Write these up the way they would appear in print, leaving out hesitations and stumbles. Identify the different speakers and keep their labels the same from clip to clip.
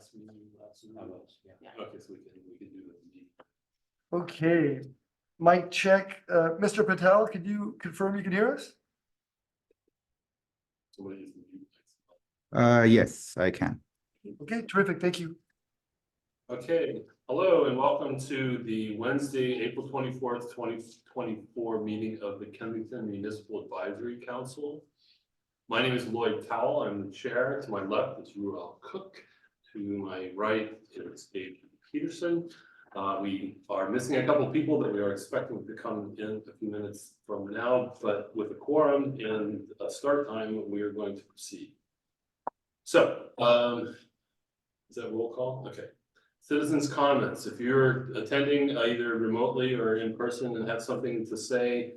Speaker 1: last meeting?
Speaker 2: I was, yeah.
Speaker 3: Yeah.
Speaker 1: Okay, so we can do it.
Speaker 4: Okay, mic check. Mr. Patel, could you confirm you can hear us?
Speaker 1: Somebody is mute.
Speaker 5: Yes, I can.
Speaker 4: Okay, terrific. Thank you.
Speaker 1: Okay, hello and welcome to the Wednesday, April 24th, 2024 meeting of the Kensington Municipal Advisory Council. My name is Lloyd Powell. I'm the chair. To my left is Ruel Cook. To my right is Dave Peterson. We are missing a couple of people that we are expecting to come in a few minutes from now, but with a quorum and a start time, we are going to proceed. So, is that roll call? Okay. Citizens' comments. If you're attending either remotely or in person and have something to say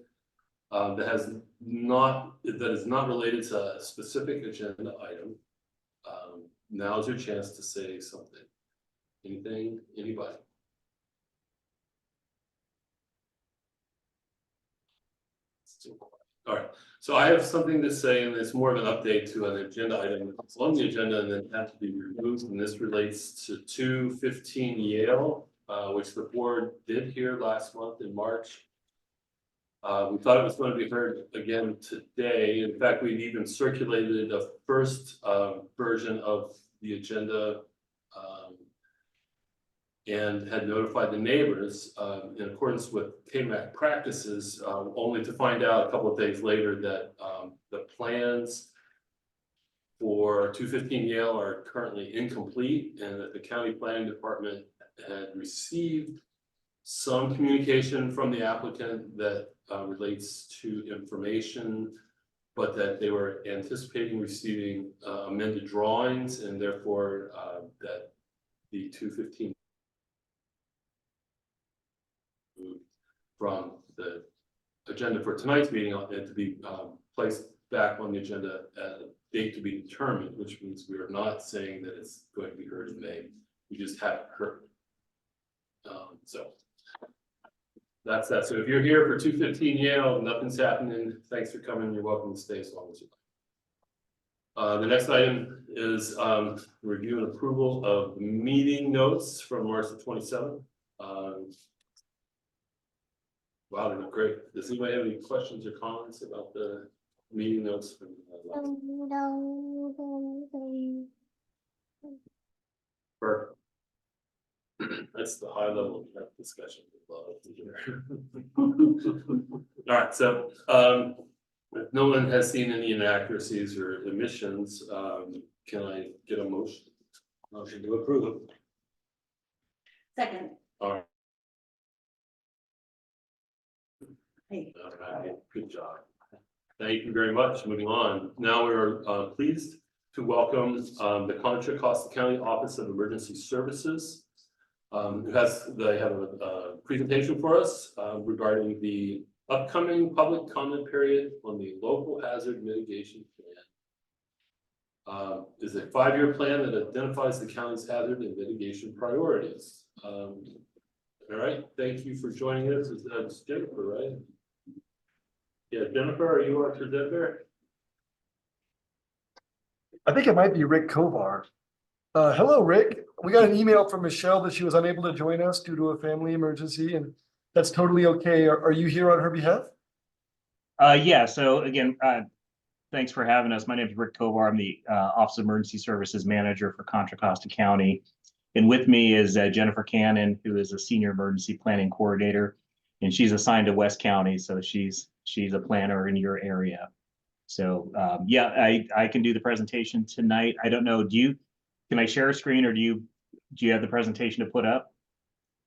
Speaker 1: that is not related to a specific agenda item, now's your chance to say something. Anything, anybody? All right, so I have something to say, and it's more of an update to an agenda item that's on the agenda and then had to be removed. And this relates to 215 Yale, which the board did hear last month in March. We thought it was going to be heard again today. In fact, we've even circulated a first version of the agenda and had notified the neighbors in accordance with KMAC practices, only to find out a couple of days later that the plans for 215 Yale are currently incomplete and that the county planning department had received some communication from the applicant that relates to information, but that they were anticipating receiving amended drawings and therefore that the 215 from the agenda for tonight's meeting to be placed back on the agenda at a date to be determined, which means we are not saying that it's going to be heard in May. We just haven't heard. So that's that. So if you're here for 215 Yale, nothing's happening. Thanks for coming. You're welcome to stay as long as you like. The next item is review and approval of meeting notes from March the 27th. Wow, they look great. Does anybody have any questions or comments about the meeting notes from Perfect. That's the high level of discussion. All right, so if no one has seen any inaccuracies or omissions, can I get a motion? Motion to approve.
Speaker 3: Second.
Speaker 1: All right.
Speaker 3: Hey.
Speaker 1: All right, good job. Thank you very much. Moving on. Now we're pleased to welcome the Contra Costa County Office of Emergency Services. They have a presentation for us regarding the upcoming public comment period on the local hazard mitigation plan. Is a 5-year plan that identifies the county's hazard and mitigation priorities. All right, thank you for joining us. It's Jennifer, right? Yeah, Jennifer, are you our presenter?
Speaker 4: I think it might be Rick Kovar. Hello, Rick. We got an email from Michelle that she was unable to join us due to a family emergency, and that's totally okay. Are you here on her behalf?
Speaker 2: Yeah, so again, thanks for having us. My name is Rick Kovar. I'm the Office of Emergency Services Manager for Contra Costa County. And with me is Jennifer Cannon, who is a Senior Emergency Planning Coordinator, and she's assigned to West County, so she's a planner in your area. So yeah, I can do the presentation tonight. I don't know, can I share a screen, or do you have the presentation to put up?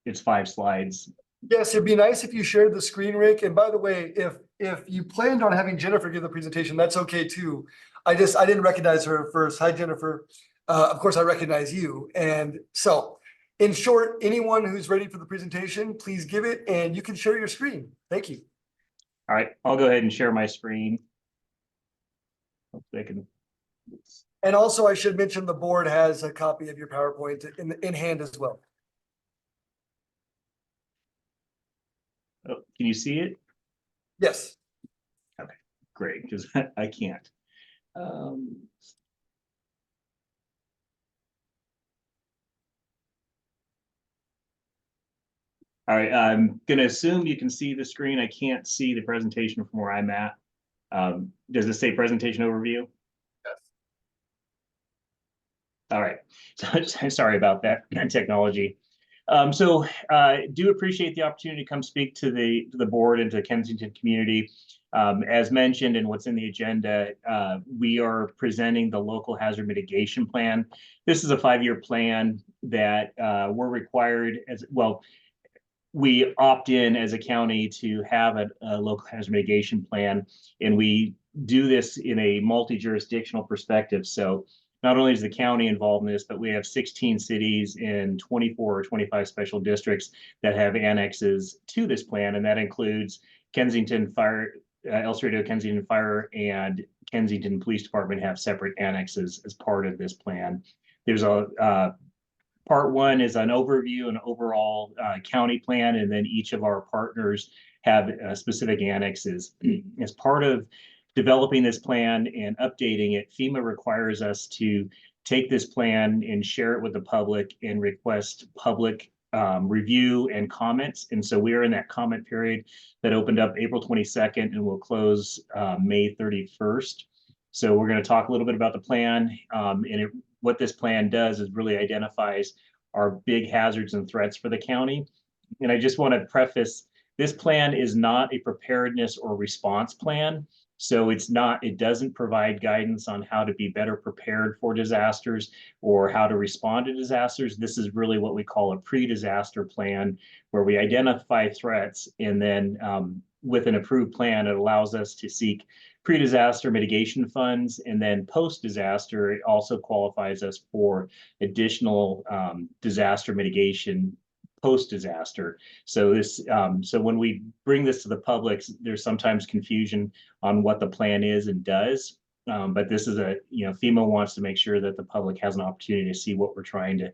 Speaker 2: It's 5 slides.
Speaker 4: Yes, it'd be nice if you shared the screen, Rick. And by the way, if you planned on having Jennifer give the presentation, that's okay too. I didn't recognize her at first. Hi, Jennifer. Of course, I recognize you. And so, in short, anyone who's ready for the presentation, please give it, and you can share your screen. Thank you.
Speaker 2: All right, I'll go ahead and share my screen. Hopefully I can.
Speaker 4: And also, I should mention the board has a copy of your PowerPoint in hand as well.
Speaker 2: Oh, can you see it?
Speaker 4: Yes.
Speaker 2: Okay, great, because I can't. All right, I'm gonna assume you can see the screen. I can't see the presentation from where I'm at. Does it say presentation overview?
Speaker 1: Yes.
Speaker 2: All right, so sorry about that technology. Do appreciate the opportunity to come speak to the board and to Kensington community. As mentioned and what's in the agenda, we are presenting the local hazard mitigation plan. This is a 5-year plan that we're required as well. We opt in as a county to have a local hazard mitigation plan, and we do this in a multi-jurisdictional perspective. So not only is the county involved in this, but we have 16 cities in 24 or 25 special districts that have annexes to this plan, and that includes Kensington Fire, El Cerrito Kensington Fire, and Kensington Police Department have separate annexes as part of this plan. There's a Part 1 is an overview and overall county plan, and then each of our partners have specific annexes. As part of developing this plan and updating it, FEMA requires us to take this plan and share it with the public and request public review and comments. And so we are in that comment period that opened up April 22nd and will close May 31st. So we're going to talk a little bit about the plan, what this plan does is really identifies our big hazards and threats for the county. And I just want to preface, this plan is not a preparedness or response plan. So it doesn't provide guidance on how to be better prepared for disasters or how to respond to disasters. This is really what we call a pre-disaster plan, where we identify threats, and then with an approved plan, it allows us to seek pre-disaster mitigation funds, and then post-disaster, it also qualifies us for additional disaster mitigation post-disaster. So when we bring this to the public, there's sometimes confusion on what the plan is and does. But this is FEMA wants to make sure that the public has an opportunity to see what we're trying to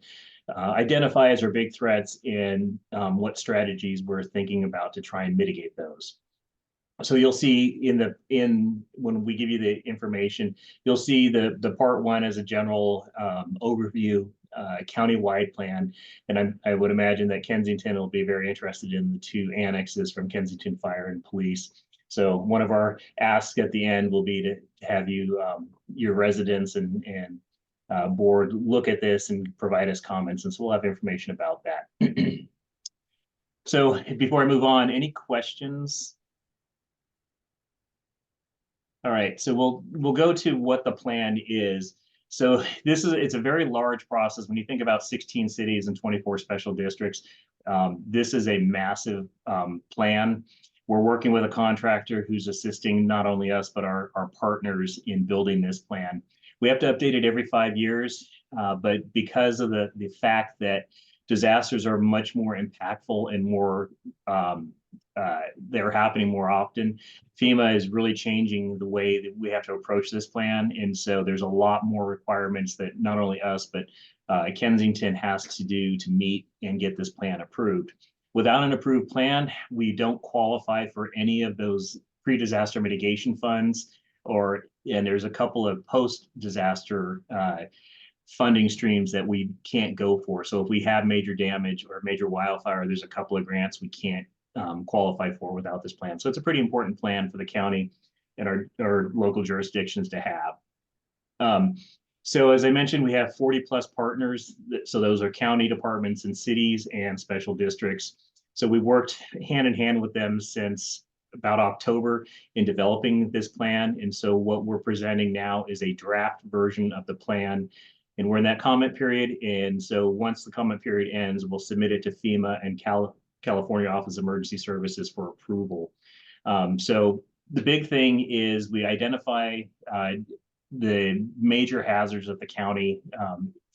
Speaker 2: identify as our big threats and what strategies we're thinking about to try and mitigate those. So you'll see when we give you the information, you'll see the Part 1 as a general overview, county-wide plan. And I would imagine that Kensington will be very interested in the 2 annexes from Kensington Fire and Police. So one of our asks at the end will be to have you, your residents and board look at this and provide us comments. And so we'll have information about that. So before I move on, any questions? All right, so we'll go to what the plan is. So it's a very large process. When you think about 16 cities and 24 special districts, this is a massive plan. We're working with a contractor who's assisting not only us, but our partners in building this plan. We have to update it every 5 years, but because of the fact that disasters are much more impactful and more they're happening more often, FEMA is really changing the way that we have to approach this plan. And so there's a lot more requirements that not only us, but Kensington has to do to meet and get this plan approved. Without an approved plan, we don't qualify for any of those pre-disaster mitigation funds, and there's a couple of post-disaster funding streams that we can't go for. So if we have major damage or major wildfire, there's a couple of grants we can't qualify for without this plan. So it's a pretty important plan for the county and our local jurisdictions to have. So as I mentioned, we have 40 plus partners. So those are county departments and cities and special districts. So we worked hand in hand with them since about October in developing this plan. And so what we're presenting now is a draft version of the plan. And we're in that comment period. And so once the comment period ends, we'll submit it to FEMA and California Office of Emergency Services for approval. So the big thing is we identify the major hazards that the county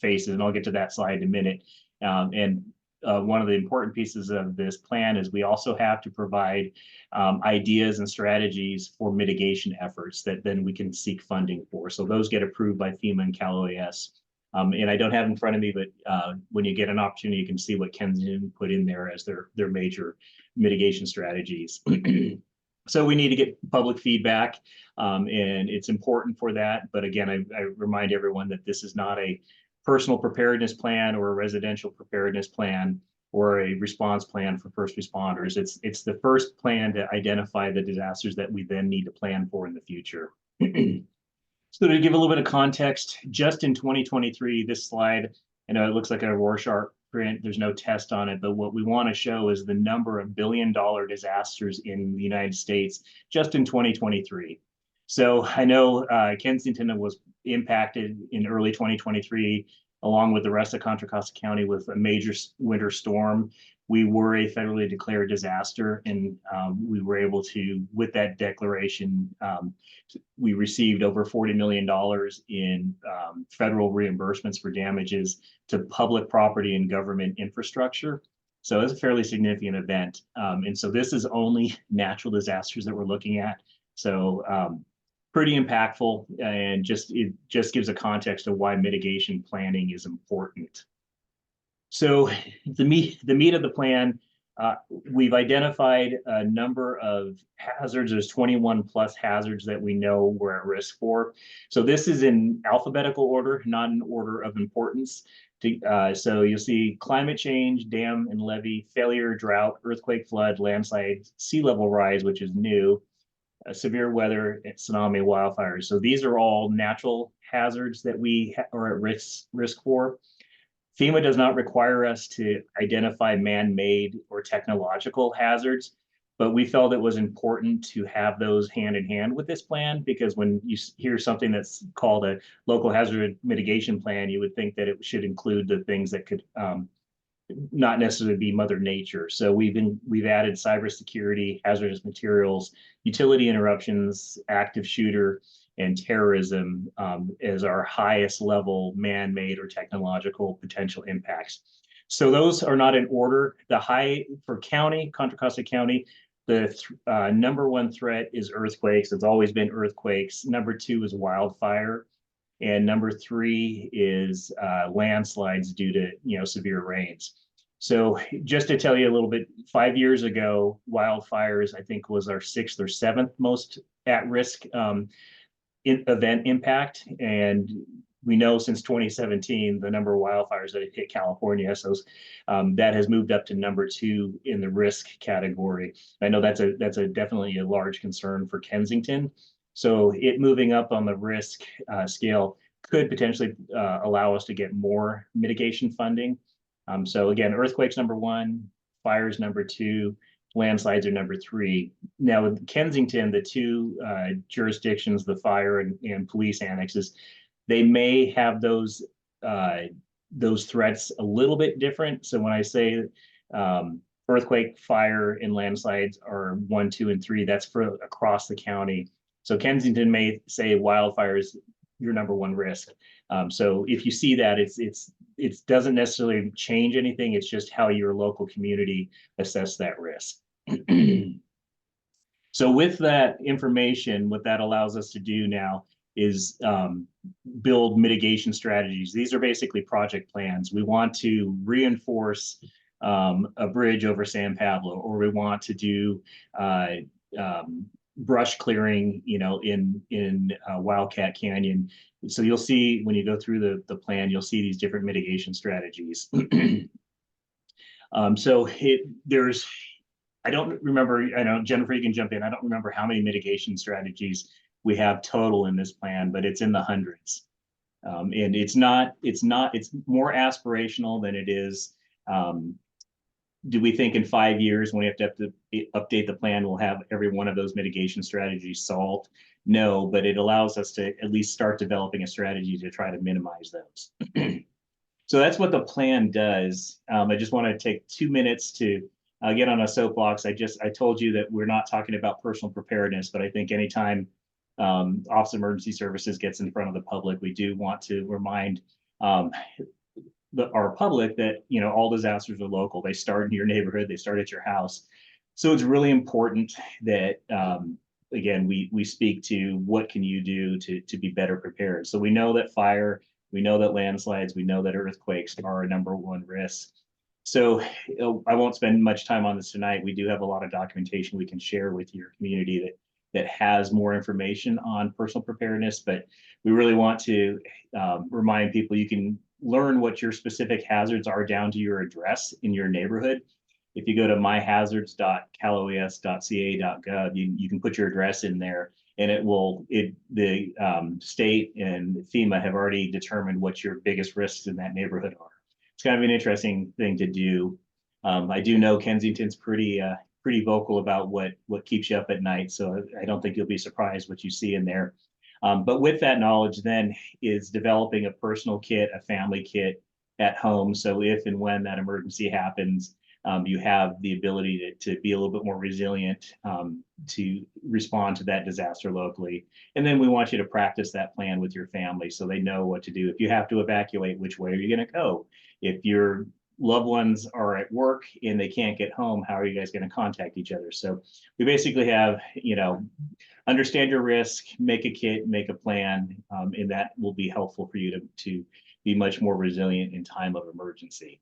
Speaker 2: faces, and I'll get to that slide in a minute. One of the important pieces of this plan is we also have to provide ideas and strategies for mitigation efforts that then we can seek funding for. So those get approved by FEMA and Cal OAS. And I don't have in front of me, but when you get an opportunity, you can see what Kensington put in there as their major mitigation strategies. So we need to get public feedback, and it's important for that. But again, I remind everyone that this is not a personal preparedness plan or a residential preparedness plan. or a response plan for first responders. It's the first plan to identify the disasters that we then need to plan for in the future. So to give a little bit of context, just in 2023, this slide, I know it looks like a Rorschach print, there's no test on it, but what we want to show is the number of billion-dollar disasters in the United States just in 2023. So I know Kensington was impacted in early 2023, along with the rest of Contra Costa County, with a major winter storm. We were a federally declared disaster, and we were able to, with that declaration, we received over $40 million in federal reimbursements for damages to public property and government infrastructure. So it's a fairly significant event. And so this is only natural disasters that we're looking at. So pretty impactful, and it just gives a context of why mitigation planning is important. So the meat of the plan, we've identified a number of hazards. There's 21 plus hazards that we know we're at risk for. So this is in alphabetical order, not in order of importance. So you'll see climate change, dam and levee, failure, drought, earthquake, flood, landslide, sea level rise, which is new, severe weather, tsunami, wildfires. So these are all natural hazards that we are at risk for. FEMA does not require us to identify man-made or technological hazards, but we felt it was important to have those hand in hand with this plan, because when you hear something that's called a local hazard mitigation plan, you would think that it should include the things that could not necessarily be Mother Nature. So we've added cybersecurity, hazardous materials, utility interruptions, active shooter, and terrorism as our highest level man-made or technological potential impacts. So those are not in order. The high for county, Contra Costa County, the number one threat is earthquakes. It's always been earthquakes. Number two is wildfire. And number three is landslides due to severe rains. So just to tell you a little bit, 5 years ago, wildfires, I think, was our 6th or 7th most at-risk event impact. And we know since 2017, the number of wildfires that have hit California, so that has moved up to number 2 in the risk category. I know that's definitely a large concern for Kensington. So it moving up on the risk scale could potentially allow us to get more mitigation funding. So again, earthquakes number 1, fires number 2, landslides are number 3. Now with Kensington, the 2 jurisdictions, the fire and police annexes, they may have those threats a little bit different. So when I say earthquake, fire, and landslides are 1, 2, and 3, that's for across the county. So Kensington may say wildfires your number 1 risk. So if you see that, it doesn't necessarily change anything. It's just how your local community assess that risk. So with that information, what that allows us to do now is build mitigation strategies. These are basically project plans. We want to reinforce a bridge over San Pablo, or we want to do brush clearing, in Wildcat Canyon. So you'll see when you go through the plan, you'll see these different mitigation strategies. So I don't remember, I know Jennifer, you can jump in. I don't remember how many mitigation strategies we have total in this plan, but it's in the hundreds. And it's more aspirational than it is. Do we think in 5 years, when we have to update the plan, we'll have every one of those mitigation strategies solved? No, but it allows us to at least start developing a strategy to try to minimize those. So that's what the plan does. I just want to take 2 minutes to get on a soapbox. I told you that we're not talking about personal preparedness, but I think anytime Office of Emergency Services gets in front of the public, we do want to remind our public that all disasters are local. They start in your neighborhood, they start at your house. So it's really important that again we speak to what can you do to be better prepared. So we know that fire, we know that landslides, we know that earthquakes are a number 1 risk. So I won't spend much time on this tonight. We do have a lot of documentation we can share with your community that has more information on personal preparedness, but we really want to remind people you can learn what your specific hazards are down to your address in your neighborhood. If you go to myhazards.caloes.ca.gov, you can put your address in there, and the state and FEMA have already determined what your biggest risks in that neighborhood are. It's kind of an interesting thing to do. I do know Kensington's pretty vocal about what keeps you up at night, so I don't think you'll be surprised what you see in there. But with that knowledge then is developing a personal kit, a family kit at home. So if and when that emergency happens, you have the ability to be a little bit more resilient to respond to that disaster locally. And then we want you to practice that plan with your family so they know what to do. If you have to evacuate, which way are you going to go? If your loved ones are at work and they can't get home, how are you guys going to contact each other? So we basically have, understand your risk, make a kit, make a plan, and that will be helpful for you to be much more resilient in time of emergency.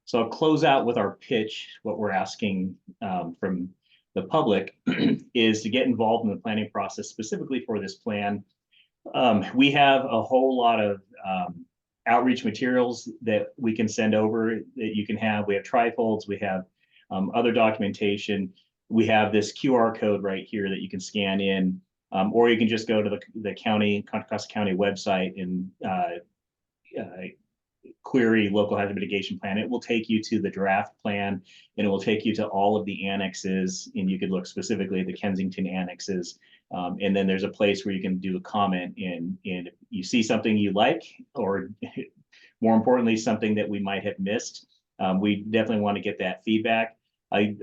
Speaker 2: So I'll close out with our pitch. What we're asking from the public is to get involved in the planning process specifically for this plan. We have a whole lot of outreach materials that we can send over that you can have. We have trifolds, we have other documentation. We have this QR code right here that you can scan in, or you can just go to the Contra Costa County website and query local hazard mitigation plan. It will take you to the draft plan, and it will take you to all of the annexes, and you could look specifically at the Kensington annexes. And then there's a place where you can do a comment, and if you see something you like, or more importantly, something that we might have missed, we definitely want to get that feedback. I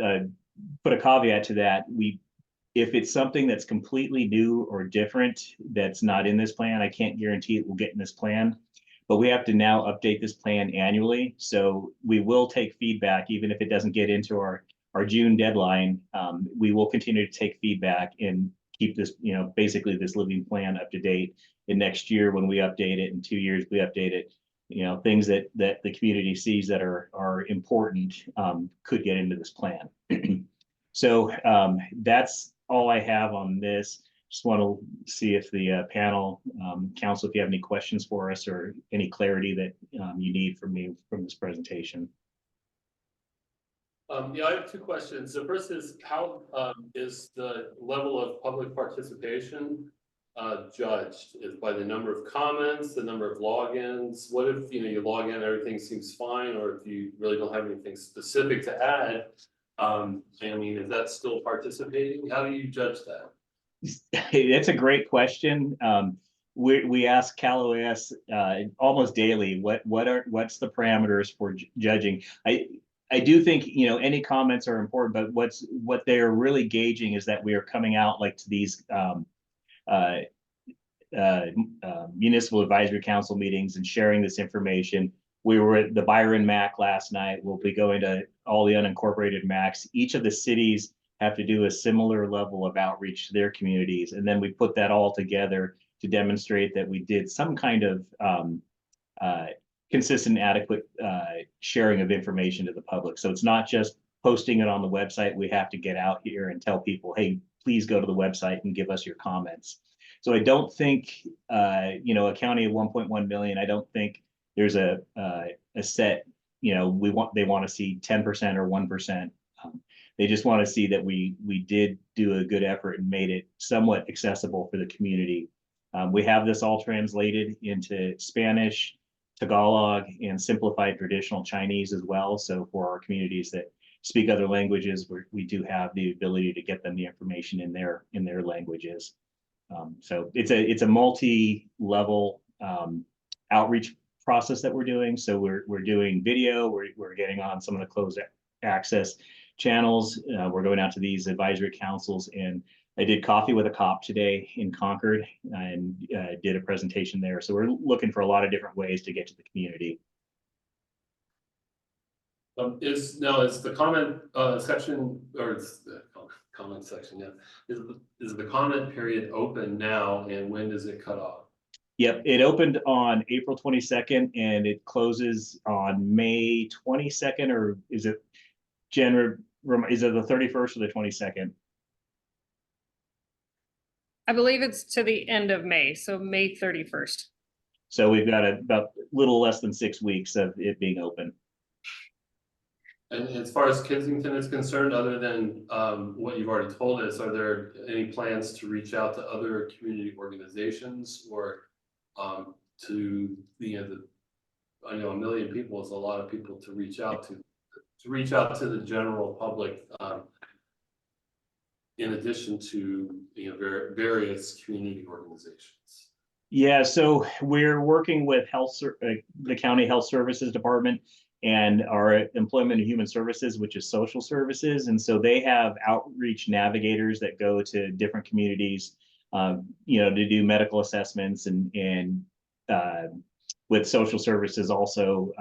Speaker 2: put a caveat to that. If it's something that's completely new or different that's not in this plan, I can't guarantee it will get in this plan. But we have to now update this plan annually. So we will take feedback, even if it doesn't get into our June deadline. We will continue to take feedback and keep this, basically this living plan up to date. And next year, when we update it, in 2 years, we update it, things that the community sees that are important could get into this plan. So that's all I have on this. Just want to see if the panel, council, if you have any questions for us or any clarity that you need from me from this presentation.
Speaker 1: Yeah, I have two questions. The first is, how is the level of public participation judged? Is by the number of comments, the number of logins? What if you log in, everything seems fine, or if you really don't have anything specific to add? Is that still participating? How do you judge that?
Speaker 2: That's a great question. We ask Cal OS almost daily what's the parameters for judging. I do think any comments are important, but what they are really gauging is that we are coming out like to these municipal advisory council meetings and sharing this information. We were at the Byron MAC last night. We'll be going to all the unincorporated MACs. Each of the cities have to do a similar level of outreach to their communities. And then we put that all together to demonstrate that we did some kind of consistent, adequate sharing of information to the public. So it's not just posting it on the website. We have to get out here and tell people, hey, please go to the website and give us your comments. So I don't think, a county of 1.1 million, I don't think there's a set, they want to see 10% or 1%. They just want to see that we did do a good effort and made it somewhat accessible for the community. We have this all translated into Spanish, Tagalog, and simplified traditional Chinese as well. So for our communities that speak other languages, we do have the ability to get them the information in their languages. So it's a multi-level outreach process that we're doing. So we're doing video. We're getting on some of the closed access channels. We're going out to these advisory councils, and I did Coffee with a Cop today in Concord and did a presentation there. So we're looking for a lot of different ways to get to the community.
Speaker 1: Is the comment section, or it's the comment section, yeah, is the comment period open now, and when does it cut off?
Speaker 2: Yep, it opened on April 22nd and it closes on May 22nd, or is it January? Is it the 31st or the 22nd?
Speaker 3: I believe it's to the end of May, so May 31st.
Speaker 2: So we've got about a little less than 6 weeks of it being open.
Speaker 1: And as far as Kensington is concerned, other than what you've already told us, are there any plans to reach out to other community organizations or to I know 1 million people is a lot of people to reach out to reach out to the general public, in addition to various community organizations?
Speaker 2: Yeah, so we're working with the county health services department and our employment and human services, which is social services. And so they have outreach navigators that go to different communities, to do medical assessments and with social services also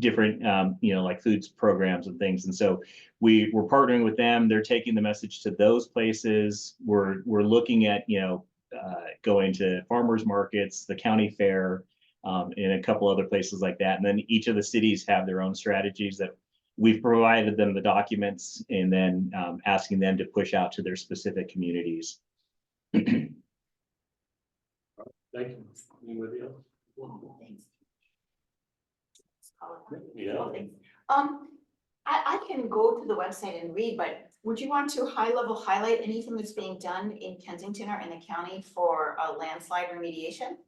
Speaker 2: different, like foods programs and things. And so we're partnering with them. They're taking the message to those places. We're looking at, going to farmers markets, the county fair, and a couple other places like that. And then each of the cities have their own strategies that we've provided them the documents and then asking them to push out to their specific communities.
Speaker 1: Thank you. Anybody else?
Speaker 3: Thanks.
Speaker 1: Yeah.
Speaker 3: I can go to the website and read, but would you want to high level highlight anything that's being done in Kensington or in the county for a landslide remediation?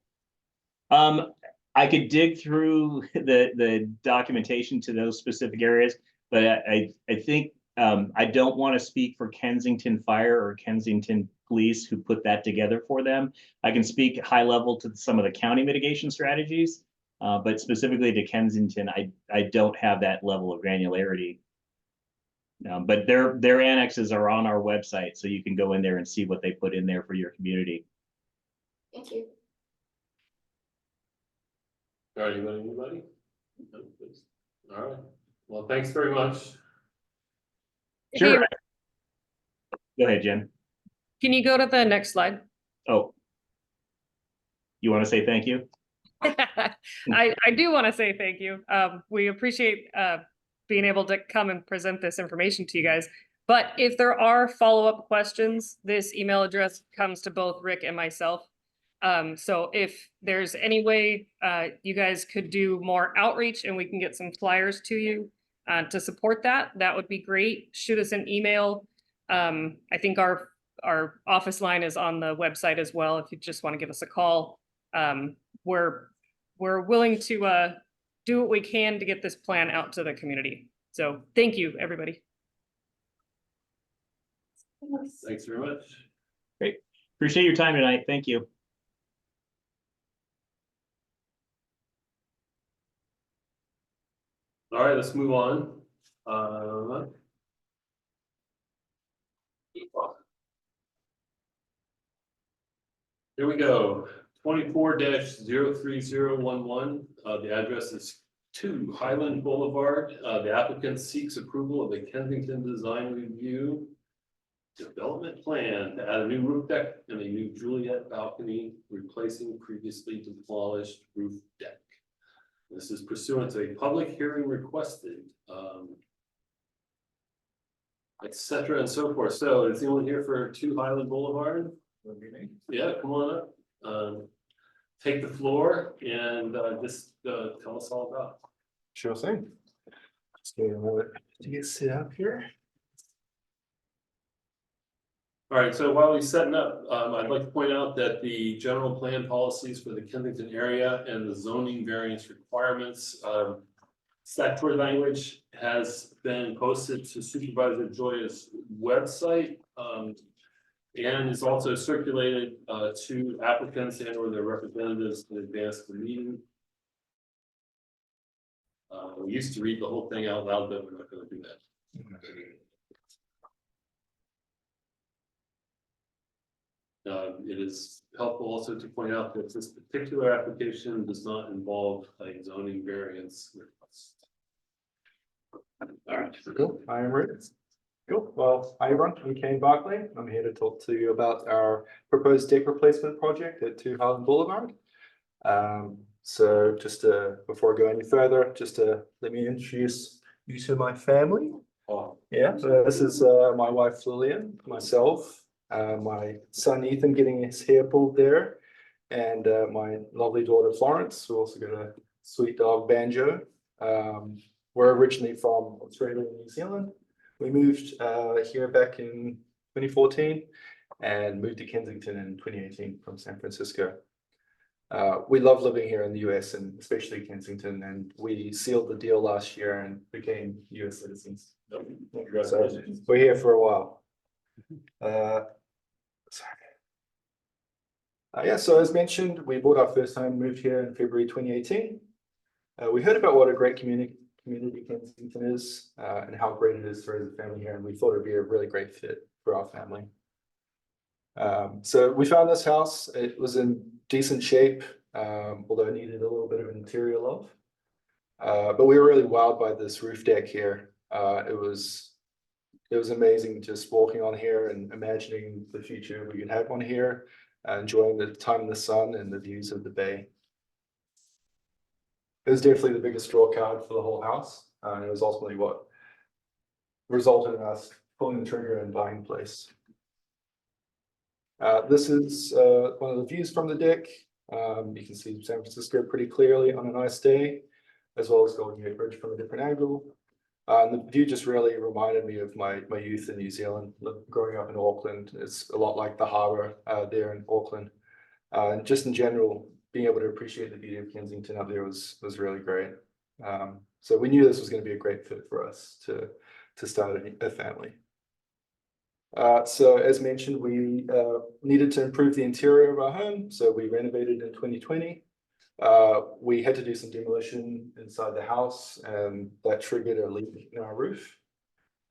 Speaker 2: I could dig through the documentation to those specific areas, but I think I don't want to speak for Kensington Fire or Kensington Police who put that together for them. I can speak high level to some of the county mitigation strategies, but specifically to Kensington, I don't have that level of granularity. But their annexes are on our website, so you can go in there and see what they put in there for your community.
Speaker 3: Thank you.
Speaker 1: All right, anybody? No, please. All right. Well, thanks very much.
Speaker 2: Sure.
Speaker 5: Hey,
Speaker 2: Go ahead, Jen.
Speaker 5: can you go to the next slide?
Speaker 2: Oh, you want to say thank you?
Speaker 5: I do want to say thank you. We appreciate being able to come and present this information to you guys. But if there are follow-up questions, this email address comes to both Rick and myself. So if there's any way you guys could do more outreach and we can get some flyers to you to support that, that would be great. Shoot us an email. I think our office line is on the website as well. If you just want to give us a call, we're willing to do what we can to get this plan out to the community. So thank you, everybody.
Speaker 1: Thanks very much.
Speaker 2: Great. Appreciate your time tonight. Thank you.
Speaker 1: All right, let's move on. Here we go. 24-03011. The address is 2 Highland Boulevard. The applicant seeks approval of the Kensington Design Review development plan to add a new roof deck and a new Juliet balcony, replacing previously demolished roof deck. This is pursuant to a public hearing requested, etc. and so forth. So is anyone here for 2 Highland Boulevard? Yeah, come on up. Take the floor and just tell us all about it.
Speaker 6: Sure thing. Just give me a moment to get set up here.
Speaker 1: All right, so while he's setting up, I'd like to point out that the general plan policies for the Kensington area and the zoning variance requirements, statutory language has been posted to Supervisor Joya's website, and is also circulated to applicants and or their representatives in advance of the meeting. We used to read the whole thing out loud, but we're not going to do that. It is helpful also to point out that this particular application does not involve a zoning variance request. All right.
Speaker 6: Cool. I am ready. Cool. Well, hi everyone. I'm Kane Barclay. I'm here to talk to you about our proposed deck replacement project at 2 Highland Boulevard. So just before I go any further, just let me introduce you to my family.
Speaker 1: Oh,
Speaker 6: Yeah, so this is my wife Lillian, myself, my son Ethan getting his hair pulled there, and my lovely daughter Florence. We also got a sweet dog Banjo. We're originally from Australia and New Zealand. We moved here back in 2014 and moved to Kensington in 2018 from San Francisco. We love living here in the US and especially Kensington, and we sealed the deal last year and became US citizens. So
Speaker 1: Congratulations.
Speaker 6: we're here for a while. Yeah, so as mentioned, we bought our first home, moved here in February 2018. We heard about what a great community Kensington is and how great it is for the family here, and we thought it'd be a really great fit for our family. So we found this house. It was in decent shape, although it needed a little bit of interior love. But we were really wowed by this roof deck here. It was amazing just walking on here and imagining the future we could have on here, enjoying the time in the sun and the views of the bay. It was definitely the biggest draw card for the whole house. And it was ultimately what resulted in us pulling the trigger and buying the place. This is one of the views from the deck. You can see San Francisco pretty clearly on a nice day, as well as Golden Gate Bridge from a different angle. And the view just really reminded me of my youth in New Zealand. Growing up in Auckland, it's a lot like the harbour there in Auckland. And just in general, being able to appreciate the beauty of Kensington up there was really great. So we knew this was going to be a great fit for us to start a family. So as mentioned, we needed to improve the interior of our home, so we renovated in 2020. We had to do some demolition inside the house, and that triggered a leak in our roof.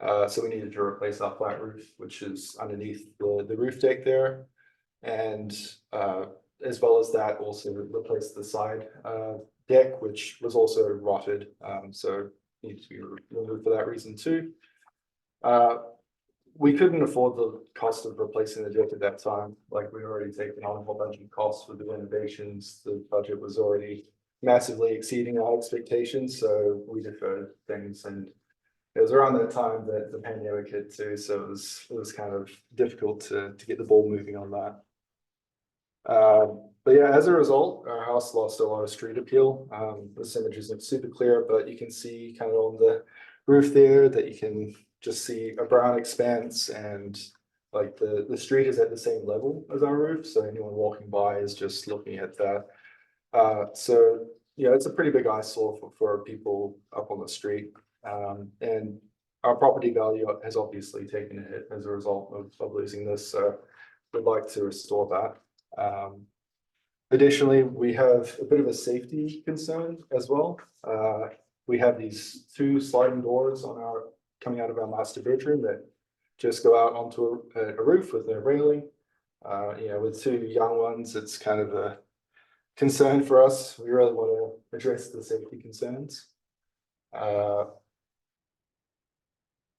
Speaker 6: So we needed to replace our flat roof, which is underneath the roof deck there. And as well as that, also replace the side deck, which was also rotted. So needed to be removed for that reason too. We couldn't afford the cost of replacing the deck at that time. Like, we'd already taken on a whole bunch of costs with the renovations. The budget was already massively exceeding our expectations, so we deferred things. And it was around that time that the pandemic hit too, so it was kind of difficult to get the ball moving on that. But yeah, as a result, our house lost a lot of street appeal. This image isn't super clear, but you can see kind of on the roof there that you can just see a brown expanse, and like the street is at the same level as our roof, so anyone walking by is just looking at that. So yeah, it's a pretty big eyesore for people up on the street, and our property value has obviously taken a hit as a result of losing this, so we'd like to restore that. Additionally, we have a bit of a safety concern as well. We have these two sliding doors coming out of our master bedroom that just go out onto a roof with a railing. With two young ones, it's kind of a concern for us. We really want to address the safety concerns.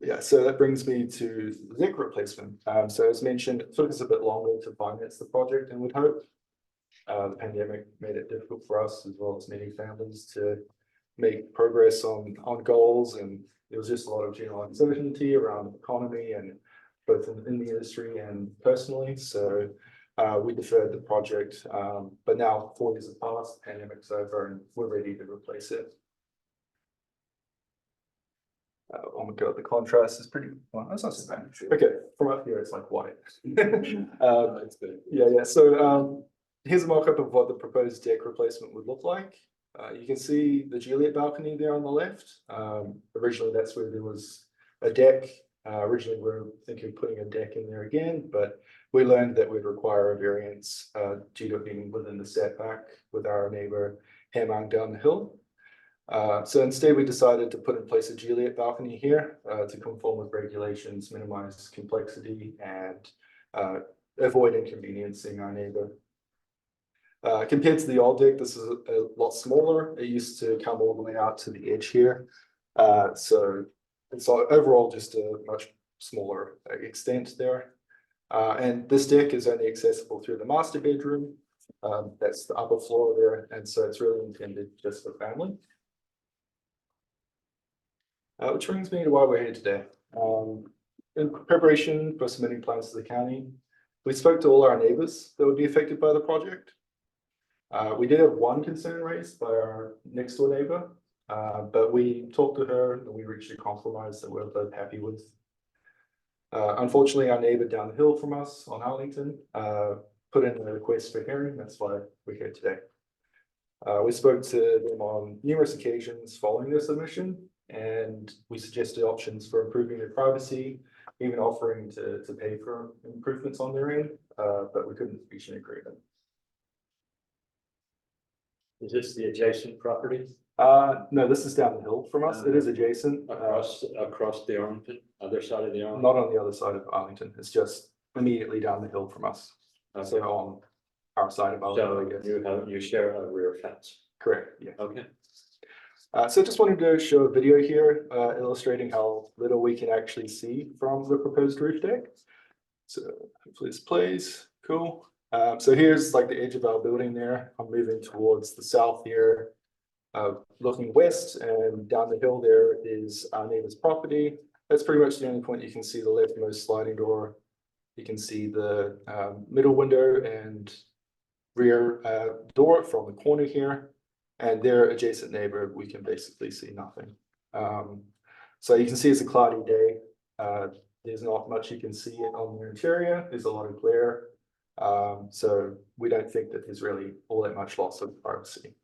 Speaker 6: Yeah, so that brings me to the deck replacement. So as mentioned, it took us a bit longer to finance the project than we'd hoped. The pandemic made it difficult for us, as well as many families, to make progress on goals, and there was just a lot of general uncertainty around the economy, and both in the industry and personally. So we deferred the project, but now 4 years have passed, the pandemic's over, and we're ready to replace it. Oh my god, the contrast is pretty well, that's not so bad. Okay, from up here it's like white.
Speaker 1: It's good.
Speaker 6: Yeah. So here's a mock-up of what the proposed deck replacement would look like. You can see the Juliet balcony there on the left. Originally, that's where there was a deck. Originally, we were thinking of putting a deck in there again, but we learned that we'd require a variance due to being within the setback with our neighbor Hamang down the hill. So instead, we decided to put in place a Juliet balcony here to conform with regulations, minimize complexity, and avoid inconveniencing our neighbor. Compared to the old deck, this is a lot smaller. It used to come all the way out to the edge here. So it's overall just a much smaller extent there. And this deck is only accessible through the master bedroom. That's the upper floor there. And so it's really intended just for family. Which brings me to why we're here today. In preparation for submitting plans to the county, we spoke to all our neighbors that would be affected by the project. We did have one concern raised by our next door neighbor, but we talked to her and we reached a compromise that we're both happy with. Unfortunately, our neighbor down the hill from us on Arlington put in a request for hearing. That's why we're here today. We spoke to them on numerous occasions following their submission, and we suggested options for improving their privacy, even offering to pay for improvements on their end, but we couldn't reach an agreement.
Speaker 7: Is this the adjacent property
Speaker 6: No, this is down the hill from us. It is adjacent.
Speaker 7: across the Arlington, other side of the Arlington?
Speaker 6: Not on the other side of Arlington. It's just immediately down the hill from us. So on our side of Arlington, I guess.
Speaker 7: You share a rear fence.
Speaker 6: Correct, yeah.
Speaker 7: Okay.
Speaker 6: So just wanted to show a video here illustrating how little we can actually see from the proposed roof deck. So hopefully this plays, cool. So here's like the edge of our building there. I'm moving towards the south here, looking west, and down the hill there is our neighbor's property. That's pretty much the only point you can see the leftmost sliding door. You can see the middle window and rear door from the corner here. And their adjacent neighbor, we can basically see nothing. So you can see it's a cloudy day. There's not much you can see on the interior. There's a lot of glare. So we don't think that there's really all that much loss of privacy.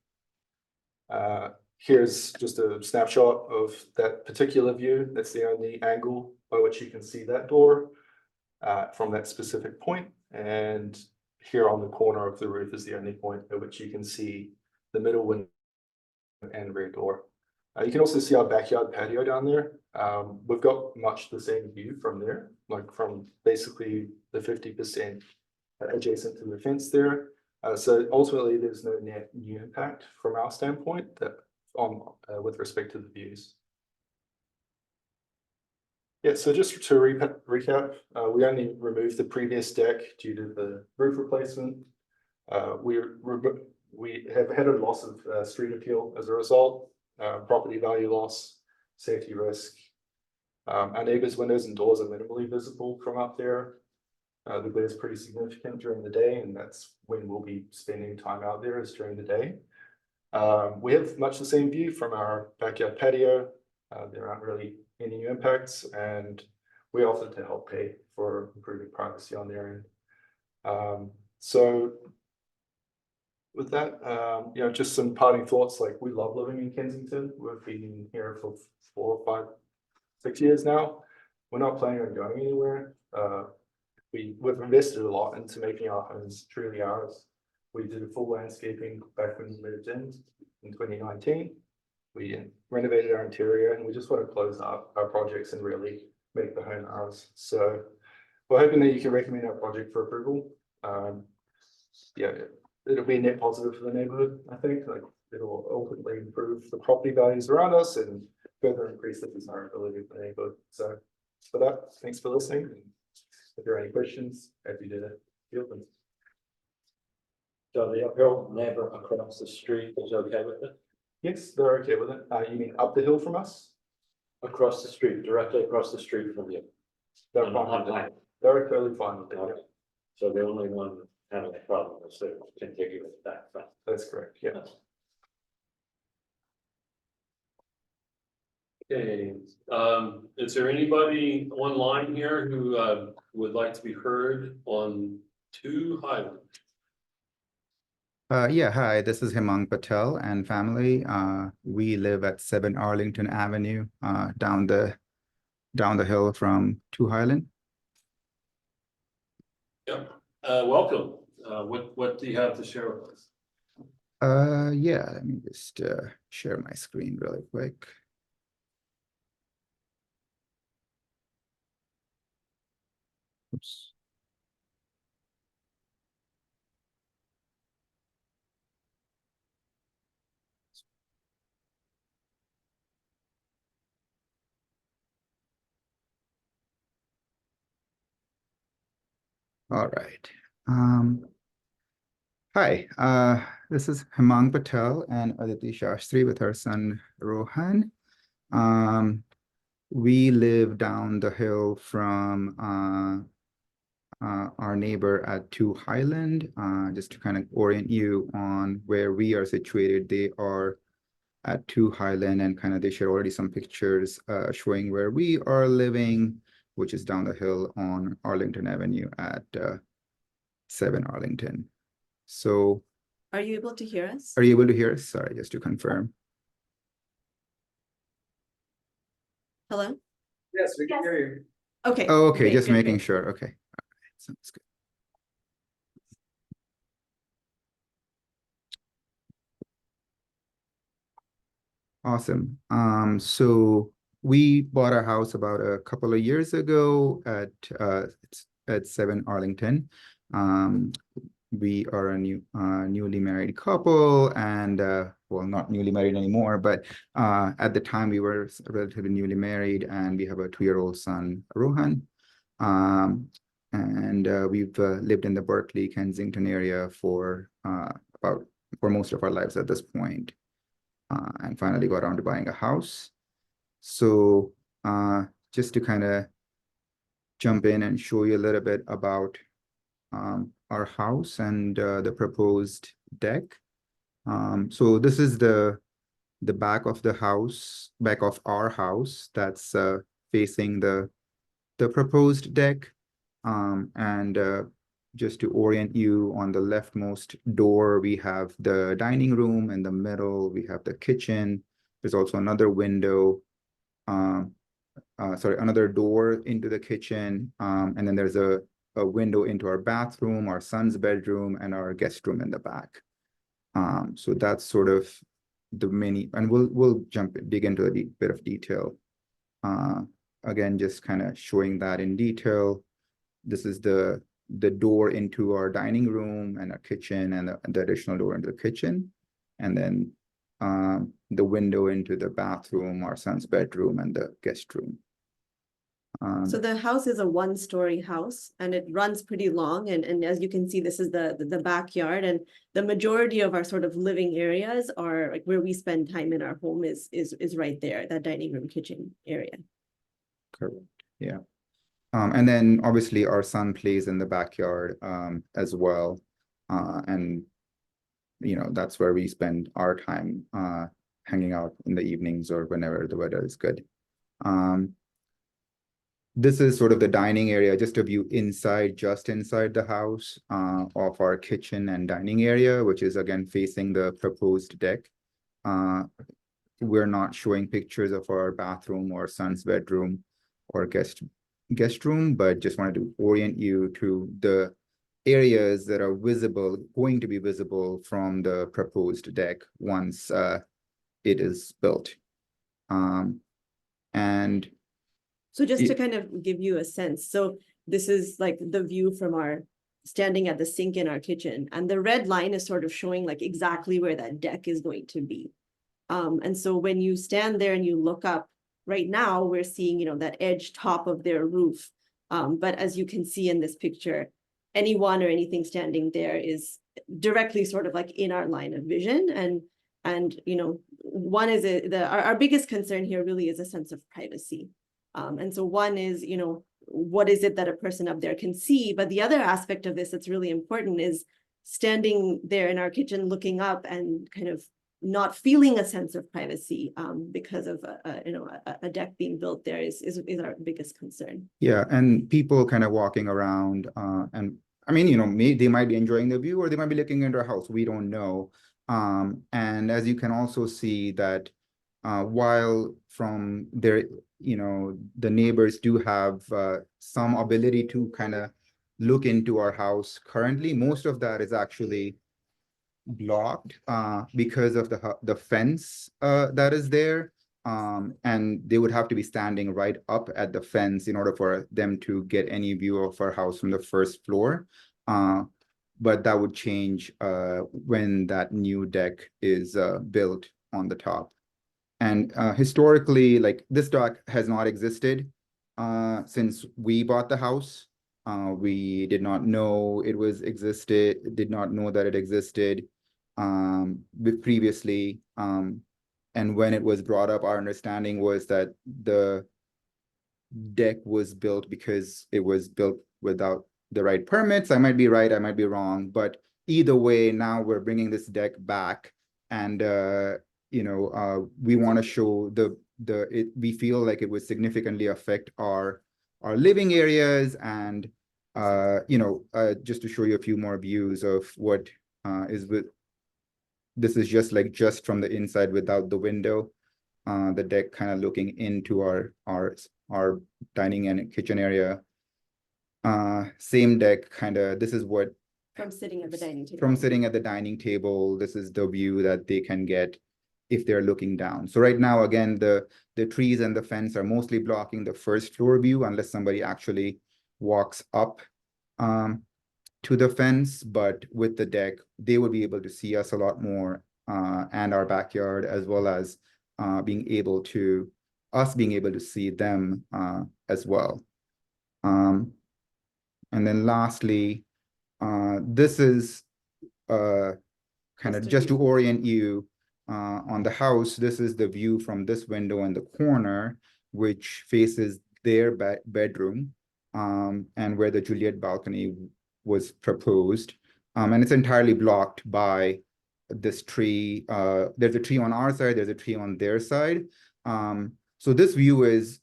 Speaker 6: Here's just a snapshot of that particular view. That's the only angle by which you can see that door from that specific point. And here on the corner of the roof is the only point at which you can see the middle window and rear door. You can also see our backyard patio down there. We've got much the same view from there, like from basically the 50% adjacent to the fence there. So ultimately, there's no net new impact from our standpoint that with respect to the views. Yeah, so just to recap, we only removed the previous deck due to the roof replacement. We have had a loss of street appeal as a result, property value loss, safety risk. Our neighbors' windows and doors are minimally visible from up there. The glare is pretty significant during the day, and that's when we'll be spending time out there is during the day. We have much the same view from our backyard patio. There aren't really any new impacts, and we offered to help pay for improving privacy on their end. So with that, just some parting thoughts. Like, we love living in Kensington. We've been here for 4, 5, 6 years now. We're not planning on going anywhere. We've invested a lot into making our homes truly ours. We did a full landscaping back when we moved in 2019. We renovated our interior, and we just want to close up our projects and really make the home ours. So we're hoping that you can recommend our project for approval. It'll be a net positive for the neighborhood. I think it'll ultimately improve the property values around us and further increase the desirability of the neighborhood. So for that, thanks for listening. And if there are any questions, happy to field them.
Speaker 7: So the uphill neighbor across the street is okay with it?
Speaker 6: Yes, they're okay with it. You mean up the hill from us?
Speaker 7: Across the street, directly across the street from you?
Speaker 6: They're
Speaker 7: On-
Speaker 6: fine with it.
Speaker 7: online.
Speaker 6: They're totally fine with it.
Speaker 7: Okay. So the only one having a problem is the contiguous back fence.
Speaker 6: That's correct. Yeah.
Speaker 1: Okay, is there anybody online here who would like to be heard on 2 Highland?
Speaker 8: Yeah, hi, this is Hemang Patel and family. We live at 7 Arlington Avenue, down the hill from 2 Highland.
Speaker 1: Yep, welcome. What do you have to share with us?
Speaker 8: Yeah, let me just share my screen really quick. Oops. All right. Hi, this is Hemang Patel and Aditi Shastri with her son Rohan. We live down the hill from our neighbor at 2 Highland. Just to kind of orient you on where we are situated, they are at 2 Highland, and kind of they shared already some pictures showing where we are living, which is down the hill on Arlington Avenue at 7 Arlington. So
Speaker 9: Are you able to hear us?
Speaker 8: are you able to hear us? Sorry, just to confirm.
Speaker 9: Hello?
Speaker 6: Yes, we can hear you.
Speaker 9: Okay.
Speaker 8: Oh, okay,
Speaker 9: great,
Speaker 8: just
Speaker 9: good,
Speaker 8: making
Speaker 9: great.
Speaker 8: sure. Okay. All right, sounds good. Awesome. So we bought a house about a couple of years ago at 7 Arlington. We are a newly married couple, and well, not newly married anymore, but at the time we were relatively newly married, and we have a 2-year-old son, Rohan. And we've lived in the Berkeley, Kensington area for most of our lives at this point. And finally got around to buying a house. So just to kind of jump in and show you a little bit about our house and the proposed deck. So this is the back of the house, back of our house that's facing the proposed deck. And just to orient you, on the leftmost door, we have the dining room. In the middle, we have the kitchen. There's also another window, another door into the kitchen. And then there's a window into our bathroom, our son's bedroom, and our guest room in the back. So that's sort of the mini, and we'll dig into a bit of detail. Again, just kind of showing that in detail. This is the door into our dining room and our kitchen, and the additional door into the kitchen. And then the window into the bathroom, our son's bedroom, and the guest room.
Speaker 9: So the house is a 1-story house, and it runs pretty long. And as you can see, this is the backyard, and the majority of our sort of living areas are like where we spend time in our home is right there, that dining room, kitchen area.
Speaker 8: Correct. Yeah. And then obviously our son plays in the backyard as well. And, you know, that's where we spend our time hanging out in the evenings or whenever the weather is good. This is sort of the dining area, just a view inside, just inside the house of our kitchen and dining area, which is again facing the proposed deck. We're not showing pictures of our bathroom or son's bedroom or guest room, but just wanted to orient you to the areas that are going to be visible from the proposed deck once it is built. And
Speaker 9: so just to kind of give you a sense, so this is like the view from our standing at the sink in our kitchen, and the red line is sort of showing like exactly where that deck is going to be. And so when you stand there and you look up, right now we're seeing, you know, that edge top of their roof. But as you can see in this picture, anyone or anything standing there is directly sort of like in our line of vision. And you know, one is our biggest concern here really is a sense of privacy. And so one is, you know, what is it that a person up there can see? But the other aspect of this that's really important is standing there in our kitchen looking up and kind of not feeling a sense of privacy because of a deck being built there is our biggest concern.
Speaker 8: yeah, and people kind of walking around and I mean, you know, they might be enjoying the view or they might be looking into our house. We don't know. And as you can also see that while from their, you know, the neighbors do have some ability to kind of look into our house currently, most of that is actually blocked because of the fence that is there. And they would have to be standing right up at the fence in order for them to get any view of our house from the first floor. But that would change when that new deck is built on the top. And historically, like this deck has not existed since we bought the house. We did not know did not know that it existed previously. And when it was brought up, our understanding was that the deck was built because it was built without the right permits. I might be right, I might be wrong, but either way, now we're bringing this deck back, and we want to show we feel like it would significantly affect our living areas, and just to show you a few more views of what is with. This is just from the inside without the window. The deck kind of looking into our dining and kitchen area. Same deck, this is what
Speaker 9: From sitting at the dining table.
Speaker 8: from sitting at the dining table, this is the view that they can get if they're looking down. So right now, again, the trees and the fence are mostly blocking the first floor view unless somebody actually walks up to the fence. But with the deck, they will be able to see us a lot more, and our backyard, as well as being able to see them as well. And then lastly, this is kind of just to orient you on the house. This is the view from this window in the corner, which faces their bedroom, and where the Juliet balcony was proposed. And it's entirely blocked by this tree. There's a tree on our side, there's a tree on their side. So this view is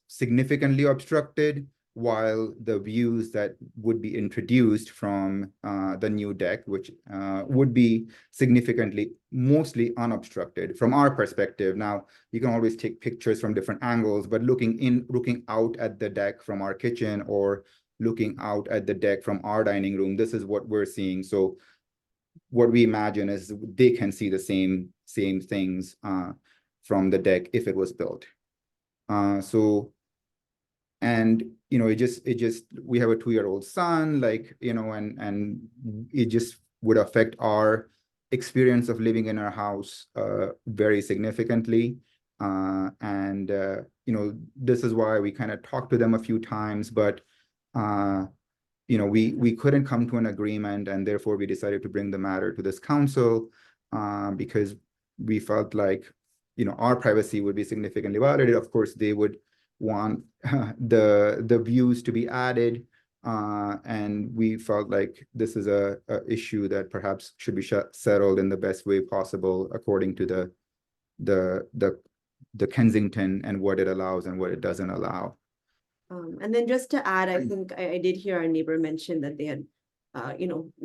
Speaker 8: significantly obstructed, while the views that would be introduced from the new deck, which would be mostly unobstructed from our perspective. Now, you can always take pictures from different angles, but looking out at the deck from our kitchen, or looking out at the deck from our dining room, this is what we're seeing. So what we imagine is they can see the same things from the deck if it was built. And it just we have a 2-year-old son, and it just would affect our experience of living in our house very significantly. This is why we kind of talked to them a few times, but we couldn't come to an agreement, and therefore we decided to bring the matter to this council, because we felt like our privacy would be significantly violated. Of course, they would want the views to be added, and we felt like this is a issue that perhaps should be settled in the best way possible, according to the Kensington and what it allows and what it doesn't allow.
Speaker 9: And then just to add, I think I did hear our neighbor mention that they had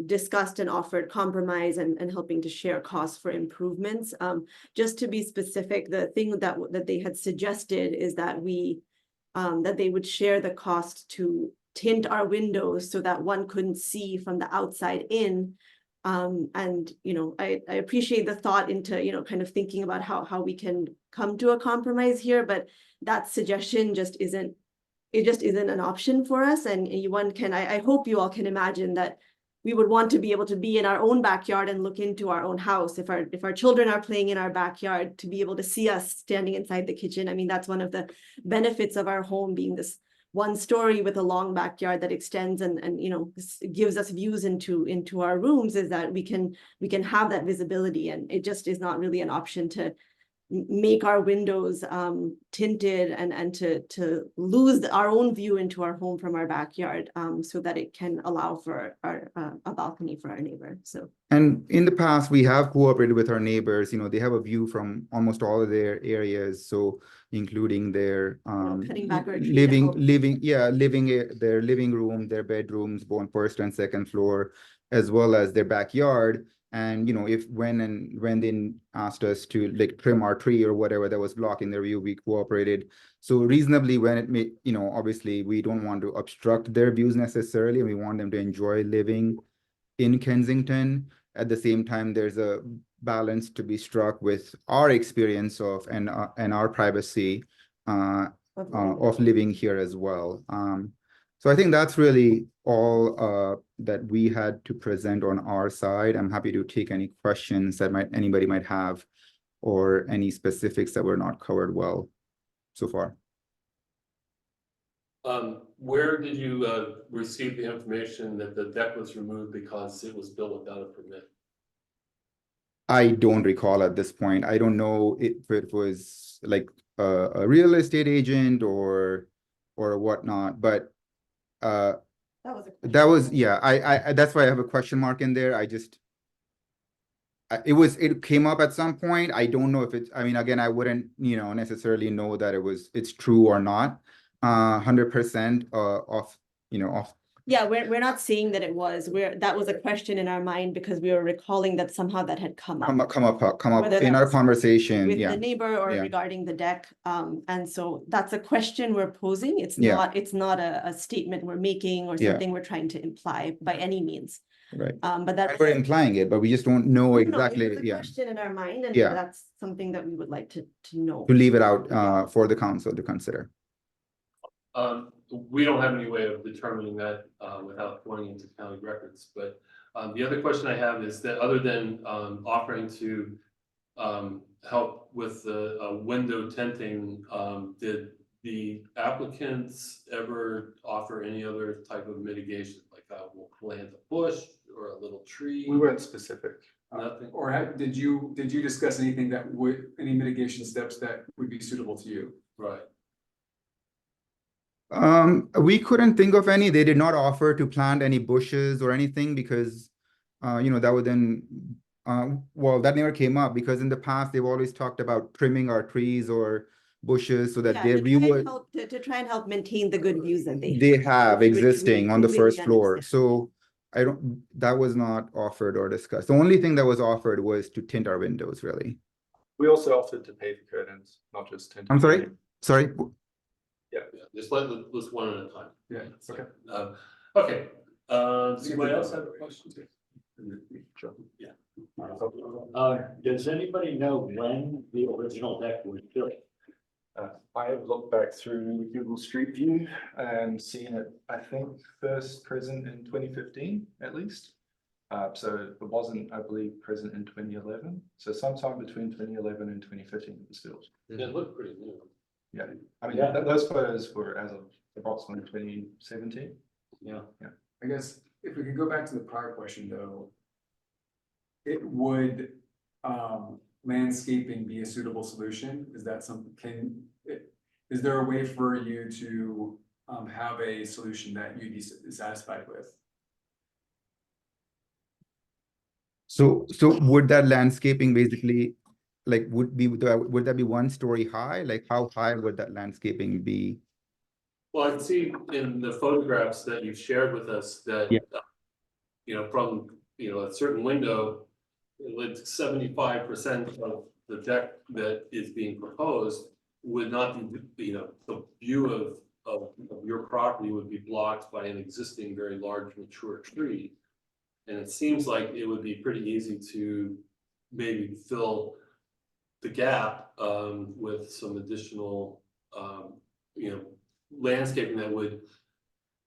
Speaker 9: discussed and offered compromise and helping to share costs for improvements. Just to be specific, the thing that they had suggested is that that they would share the cost to tint our windows so that one couldn't see from the outside in. I appreciate the thought into, kind of thinking about how we can come to a compromise here, but that suggestion just isn't an option for us. And I hope you all can imagine that we would want to be able to be in our own backyard and look into our own house. If our children are playing in our backyard, to be able to see us standing inside the kitchen. I mean, that's one of the benefits of our home being this one story with a long backyard that extends and gives us views into our rooms, is that we can have that visibility. And it just is not really an option to make our windows tinted and to lose our own view into our home from our backyard, so that it can allow for a balcony for our neighbor. So, and
Speaker 8: in the past, we have cooperated with our neighbors. They have a view from almost all of their areas, so including their
Speaker 9: cutting back our tree
Speaker 8: their living room, their bedrooms, both first and second floor, as well as their backyard. And when they asked us to trim our tree or whatever that was blocking their view, we cooperated. So reasonably, when it may, obviously we don't want to obstruct their views necessarily, and we want them to enjoy living in Kensington. At the same time, there's a balance to be struck with our experience of and our privacy of living here as well. So I think that's really all that we had to present on our side. I'm happy to take any questions that anybody might have, or any specifics that were not covered well so far.
Speaker 1: Where did you receive the information that the deck was removed because it was built without a permit?
Speaker 8: I don't recall at this point. I don't know if it was like a real estate agent or whatnot, but
Speaker 9: That was a
Speaker 8: That was,
Speaker 9: question.
Speaker 8: yeah, that's why I have a question mark in there. I just. It came up at some point. I don't know if it's, I mean, again, I wouldn't, necessarily know that it's true or not. 100% off, off.
Speaker 9: Yeah, we're not saying that it was, that was a question in our mind because we were recalling that somehow that had come up.
Speaker 8: Come up
Speaker 9: Whether
Speaker 8: in
Speaker 9: that
Speaker 8: our
Speaker 9: was
Speaker 8: conversation,
Speaker 9: with
Speaker 8: yeah.
Speaker 9: the neighbor or
Speaker 8: yeah.
Speaker 9: regarding the deck. And so that's a question we're posing. It's
Speaker 8: Yeah.
Speaker 9: not a statement we're making or
Speaker 8: Yeah.
Speaker 9: something we're trying to imply by any means.
Speaker 8: Right.
Speaker 9: But that
Speaker 8: And we're implying it, but we just don't know
Speaker 9: No,
Speaker 8: exactly,
Speaker 9: it was a
Speaker 8: yeah,
Speaker 9: question in our mind, and
Speaker 8: Yeah.
Speaker 9: that's something that we would like to know.
Speaker 8: to leave it out for the council to consider.
Speaker 1: We don't have any way of determining that without going into county records, but the other question I have is that other than offering to help with the window tinting, did the applicants ever offer any other type of mitigation, like we'll plant a bush or a little tree?
Speaker 6: We weren't specific.
Speaker 1: Nothing?
Speaker 10: Or did you discuss anything that any mitigation steps that would be suitable to you?
Speaker 1: Right.
Speaker 8: We couldn't think of any. They did not offer to plant any bushes or anything because, that would then, well, that never came up because in the past they've always talked about trimming our trees or bushes so that
Speaker 9: Yeah,
Speaker 8: their
Speaker 9: to
Speaker 8: view
Speaker 9: try and
Speaker 8: would,
Speaker 9: help- to try and help maintain the good views that
Speaker 8: they have
Speaker 9: which we
Speaker 8: existing on the
Speaker 9: completely
Speaker 8: first floor.
Speaker 9: understand.
Speaker 8: So that was not offered or discussed. The only thing that was offered was to tint our windows, really.
Speaker 6: We also offered to pay for curtains, not just tint.
Speaker 8: I'm sorry.
Speaker 1: Yeah, just let's one at a time.
Speaker 10: Yeah, okay.
Speaker 1: Okay, does anybody else have a question? Yeah.
Speaker 7: Does anybody know when the original deck was built?
Speaker 6: I have looked back through Google Street View and seen it, I think, first present in 2015, at least. So it wasn't, I believe, present in 2011. So sometime between 2011 and 2015 it was built.
Speaker 1: It looked pretty new.
Speaker 6: Yeah, I mean,
Speaker 7: Yeah.
Speaker 6: those photos were as of approximately 2017.
Speaker 7: Yeah.
Speaker 10: I guess if we could go back to the prior question, though. Would landscaping be a suitable solution? Is that something, is there a way for you to have a solution that you'd be satisfied with?
Speaker 8: So would that landscaping basically, like, would that be 1 story high? Like, how high would that landscaping be?
Speaker 1: Well, I can see in the photographs that you've shared with us that,
Speaker 8: Yeah.
Speaker 1: From, a certain window, it's 75% of the deck that is being proposed would not be, the view of your property would be blocked by an existing very large mature tree. And it seems like it would be pretty easy to maybe fill the gap with some additional, landscaping that would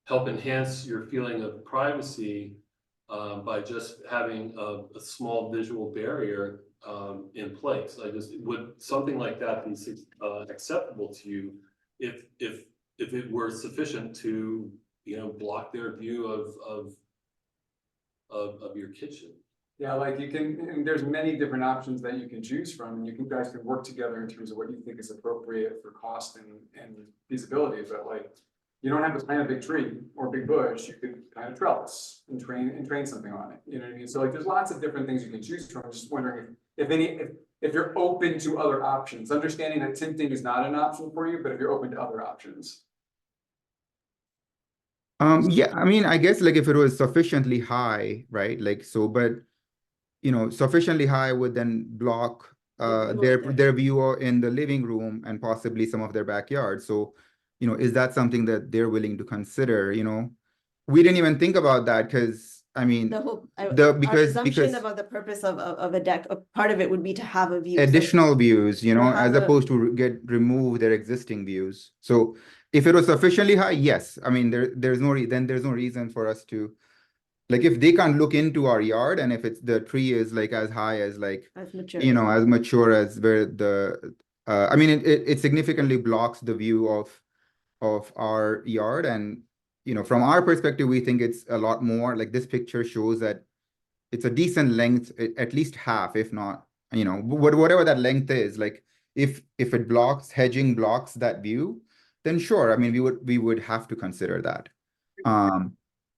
Speaker 1: help enhance your feeling of privacy by just having a small visual barrier in place. Would something like that be acceptable to you if it were sufficient to, block their view of your kitchen?
Speaker 10: Yeah, like you can, and there's many different options that you can choose from, and you guys can work together in terms of what you think is appropriate for cost and feasibility, but like. You don't have to plant a big tree or a big bush, you could plant a trellis and train something on it, you know what I mean? So like, there's lots of different things you can choose from. I'm just wondering if you're open to other options, understanding that tinting is not an option for you, but if you're open to other options.
Speaker 8: Yeah, I mean, I guess like if it was sufficiently high, right? Like, so, but, sufficiently high would then block their view in the living room and possibly some of their backyard. So, is that something that they're willing to consider, We didn't even think about that because, I mean,
Speaker 9: Our assumption about the purpose of a deck, a part of it would be to have a view. So
Speaker 8: additional views,
Speaker 9: we'll have
Speaker 8: as opposed to remove their existing views. So if it was sufficiently high, yes. I mean, there's no reason for us to, like, if they can't look into our yard and if the tree is like as high as like,
Speaker 9: as mature.
Speaker 8: as mature as where I mean, it significantly blocks the view of our yard. And, from our perspective, we think it's a lot more. Like, this picture shows that it's a decent length, at least half, if not, whatever that length is. Like, if hedging blocks that view, then sure. I mean, we would have to consider that.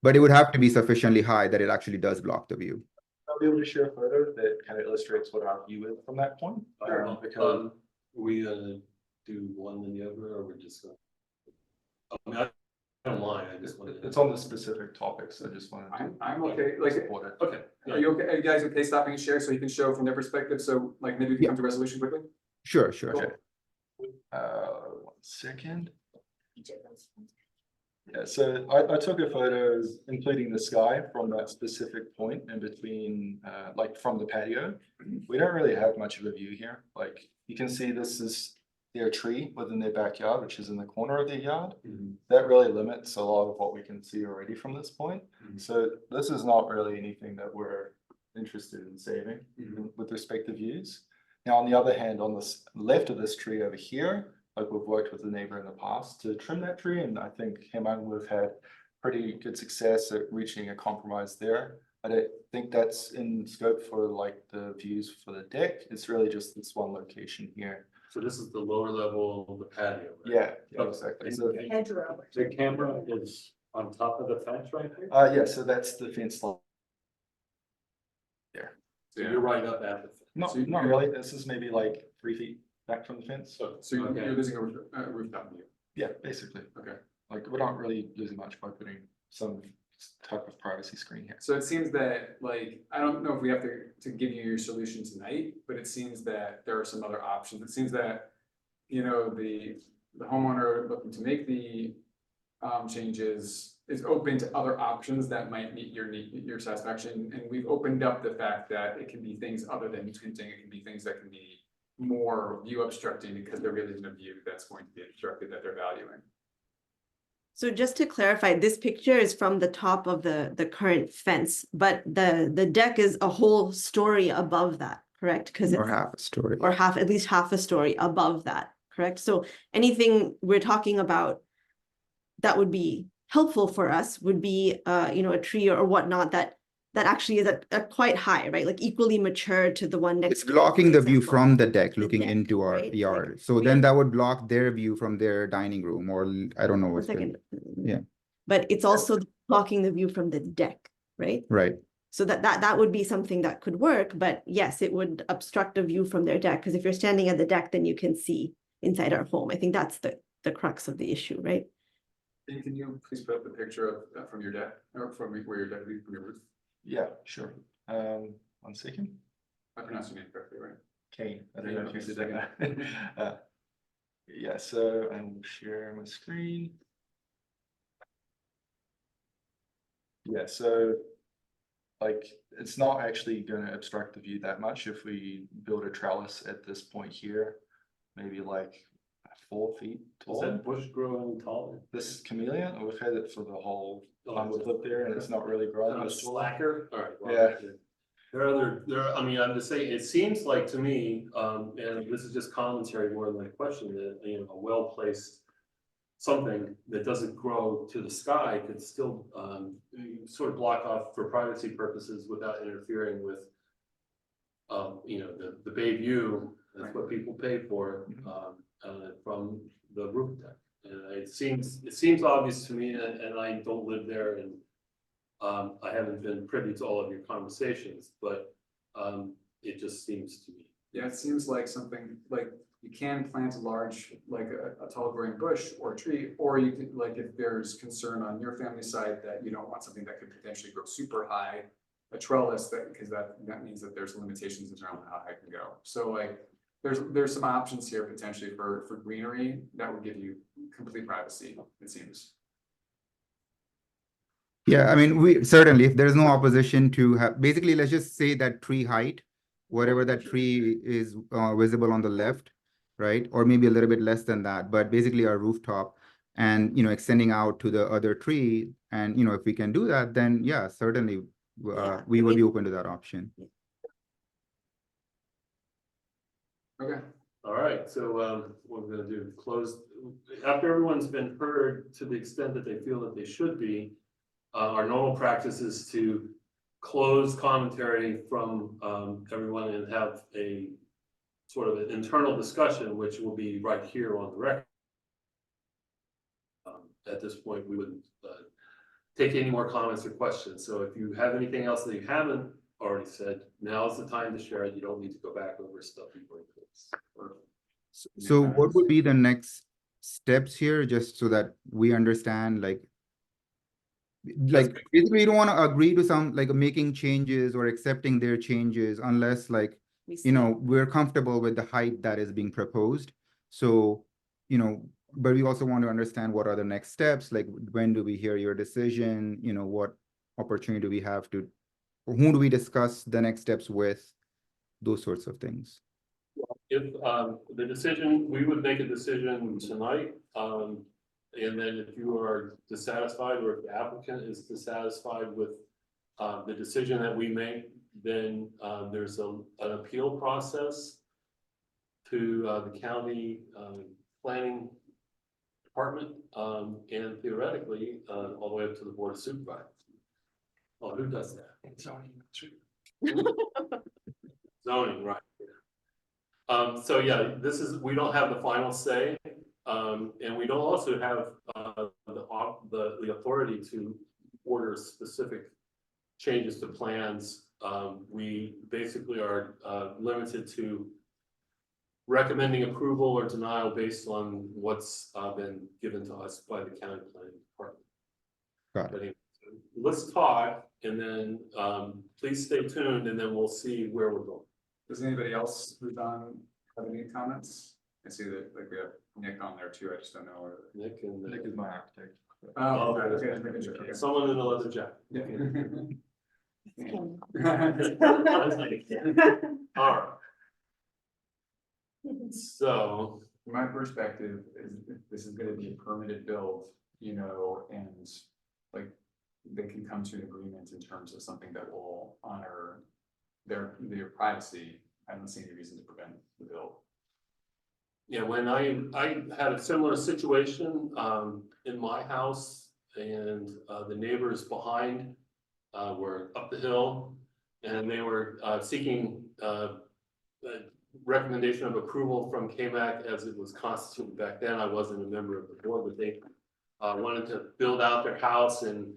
Speaker 8: But it would have to be sufficiently high that it actually does block the view.
Speaker 6: I'll be able to share a photo that kind of illustrates what our view is from that point. Because
Speaker 1: We gonna do one than the other, or we're just gonna? I mean, I don't mind, I just wanted.
Speaker 6: it's on the specific topics, I just wanted to.
Speaker 10: I'm okay, like,
Speaker 6: support it.
Speaker 1: Okay.
Speaker 10: are you okay, are you guys okay stopping and share so you can show from their perspective, so like maybe we can come to resolution quickly?
Speaker 8: Sure.
Speaker 6: Okay. 1 second. Yeah, so I took a photo including the sky from that specific point in between, like from the patio. We don't really have much of a view here. Like you can see this is their tree within their backyard, which is in the corner of their yard. That really limits a lot of what we can see already from this point. So this is not really anything that we're interested in saving with respect to views. Now, on the other hand, on this left of this tree over here, like we've worked with the neighbor in the past to trim that tree, and I think him and we've had pretty good success at reaching a compromise there. I don't think that's in scope for like the views for the deck. It's really just this one location here.
Speaker 1: So this is the lower level of the patio, right?
Speaker 6: Yeah, exactly. So,
Speaker 3: Hedgerow.
Speaker 7: The camera is on top of the fence right here?
Speaker 6: yeah, so that's the fence line. There.
Speaker 1: So you're right up at the.
Speaker 6: Not really. This is maybe like 3 feet back from the fence.
Speaker 10: So you're
Speaker 1: Okay.
Speaker 10: losing a rooftop view,
Speaker 6: Yeah, basically.
Speaker 10: okay.
Speaker 6: Like we're not really losing much by putting some type of privacy screen here.
Speaker 10: So it seems that, like, I don't know if we have to give you your solution tonight, but it seems that there are some other options. It seems that, you know, the homeowner looking to make the changes is open to other options that might meet your satisfaction. And we've opened up the fact that it can be things other than tinting. It can be things that can be more view obstructing because there really isn't a view that's going to be obstructed that they're valuing.
Speaker 9: So just to clarify, this picture is from the top of the current fence, but the deck is a whole story above that, correct? Because
Speaker 8: Or half a story.
Speaker 9: or at least half a story above that, correct? So anything we're talking about that would be helpful for us would be, you know, a tree or whatnot that actually is a quite high, right? Like equally mature to the one next.
Speaker 8: It's
Speaker 9: to it,
Speaker 8: blocking
Speaker 9: for
Speaker 8: the view
Speaker 9: example.
Speaker 8: from the deck,
Speaker 9: The
Speaker 8: looking
Speaker 9: deck,
Speaker 8: into our
Speaker 9: right? Like,
Speaker 8: yard. So
Speaker 9: we
Speaker 8: then
Speaker 9: have-
Speaker 8: that would block their view from their dining room, or I don't know
Speaker 9: One
Speaker 8: what's the,
Speaker 9: second.
Speaker 8: yeah.
Speaker 9: But it's also blocking the view from the deck, right?
Speaker 8: right.
Speaker 9: So that would be something that could work, but yes, it would obstruct a view from their deck, because if you're standing at the deck, then you can see inside our home. I think that's the crux of the issue, right?
Speaker 10: Can you please put up the picture of from your deck, or from where your deck leads from your roof?
Speaker 6: Yeah, sure. 1 second.
Speaker 10: I pronounced your name correctly, right?
Speaker 6: Kane. I don't
Speaker 10: Kane,
Speaker 6: know if you
Speaker 10: okay,
Speaker 6: said that. Yeah, so I will share my screen. Yeah, so like it's not actually going to obstruct the view that much if we build a trellis at this point here, maybe like 4 feet
Speaker 1: Is
Speaker 6: tall.
Speaker 1: that bush growing taller?
Speaker 6: This camellia, we've had it for the whole time we've lived there, and it's not really growing.
Speaker 1: Kind of
Speaker 6: much taller.
Speaker 1: slacker? All right. well,
Speaker 6: Yeah.
Speaker 1: I mean, I'm just saying, it seems like to me, and this is just commentary more than a question, that, you know, a well-placed something that doesn't grow to the sky could still, sort of block off for privacy purposes without interfering with, you know, the bay view, that's what people pay for, from the roof deck. And it seems obvious to me, and I don't live there, and I haven't been privy to all of your conversations, but it just seems to me.
Speaker 10: Yeah, it seems like something like you can plant a large, like a tall growing bush or a tree, or you could, like, if there's concern on your family side that you don't want something that could potentially grow super high, a trellis, that because that means that there's limitations in terms of how high it can go. So like there's some options here potentially for greenery that would give you complete privacy, it seems.
Speaker 8: Yeah, I mean, we certainly, if there's no opposition to have, basically, let's just say that tree height, whatever that tree is visible on the left, right? Or maybe a little bit less than that, but basically our rooftop and, you know, extending out to the other tree. And, you know, if we can do that, then yeah, certainly
Speaker 9: Yeah,
Speaker 8: we
Speaker 9: I
Speaker 8: will be
Speaker 9: mean-
Speaker 8: open to that option.
Speaker 10: Okay.
Speaker 1: All right, so what we're gonna do, close, after everyone's been heard to the extent that they feel that they should be, our normal practice is to close commentary from everyone and have a sort of an internal discussion, which will be right here on the record. At this point, we would take any more comments or questions. So if you have anything else that you haven't already said, now's the time to share it. You don't need to go back over stuff you've already said.
Speaker 8: So what would be the next steps here, just so that we understand, like basically we don't want to agree to some, like making changes or accepting their changes unless like,
Speaker 9: We
Speaker 8: you
Speaker 9: see.
Speaker 8: know, we're comfortable with the height that is being proposed. So, you know, but we also want to understand what are the next steps, like when do we hear your decision, you know, what opportunity do we have to, who do we discuss the next steps with, those sorts of things.
Speaker 1: If the decision, we would make a decision tonight. And then if you are dissatisfied or if the applicant is dissatisfied with the decision that we make, then there's an appeal process to the county planning department and theoretically all the way up to the board of supervisors. Oh, who does that? Zoning, right. So yeah, this is, we don't have the final say, and we don't also have the authority to order specific changes to plans. We basically are limited to recommending approval or denial based on what's been given to us by the county planning department.
Speaker 8: Got it.
Speaker 1: But anyway, let's talk, and then please stay tuned, and then we'll see where we're going.
Speaker 10: Does anybody else who's on have any comments? I see that like we have Nick on there too. I just don't know. Where...
Speaker 1: Nick and
Speaker 6: Nick is my architect.
Speaker 10: Oh, okay, okay, just making sure, okay.
Speaker 1: someone in a leather jacket.
Speaker 10: Yeah.
Speaker 1: All right. So,
Speaker 10: From my perspective, is this is gonna be a permitted build, you know, and like they can come to an agreement in terms of something that will honor their privacy. I don't see any reason to prevent the build.
Speaker 1: yeah, when I had a similar situation in my house, and the neighbors behind were up the hill, and they were seeking a recommendation of approval from KMAC as it was constituted back then. I wasn't a member of the board, but they wanted to build out their house and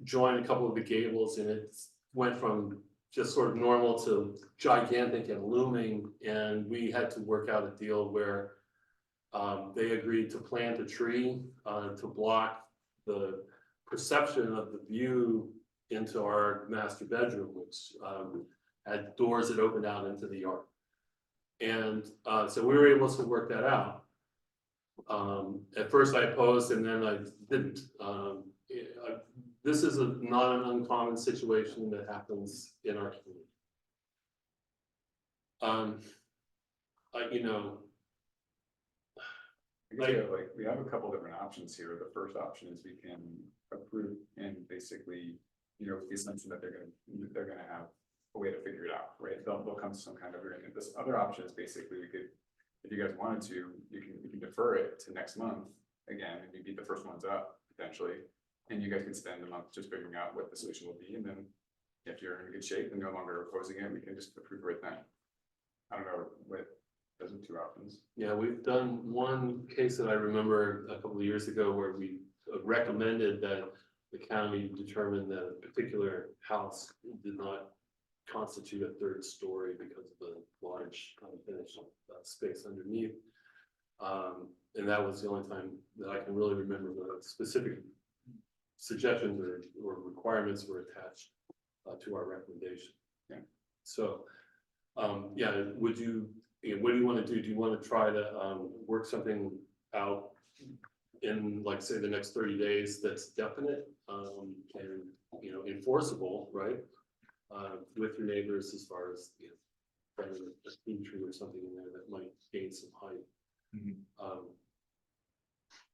Speaker 1: join a couple of the gables, and it went from just sort of normal to gigantic and looming, and we had to work out a deal where they agreed to plant a tree to block the perception of the view into our master bedroom, which had doors that opened out into the yard. And so we were able to work that out. At first I opposed, and then I didn't. This is not an uncommon situation that happens in our community. You know,
Speaker 10: We have a couple different options here. The first option is we can approve and basically, you know, with the assumption that they're gonna have a way to figure it out, right? They'll come to some kind of agreement. This other option is basically we could, if you guys wanted to, you can defer it to next month again, and you beat the first ones up potentially. And you guys can spend a month just figuring out what the solution will be, and then if you're in good shape and no longer opposing it, we can just approve right then. I don't know what, those are two options.
Speaker 1: yeah, we've done one case that I remember a couple of years ago where we recommended that the county determine that a particular house did not constitute a third story because of the large unfinished space underneath. And that was the only time that I can really remember the specific suggestions or requirements were attached to our recommendation.
Speaker 10: Yeah.
Speaker 1: So, yeah, what do you want to do? Do you want to try to work something out in, like, say, the next 30 days that's definite and, you know, enforceable, right? With your neighbors, as far as, you know, planting a steam tree or something in there that might gain some height.
Speaker 10: Mm-hmm.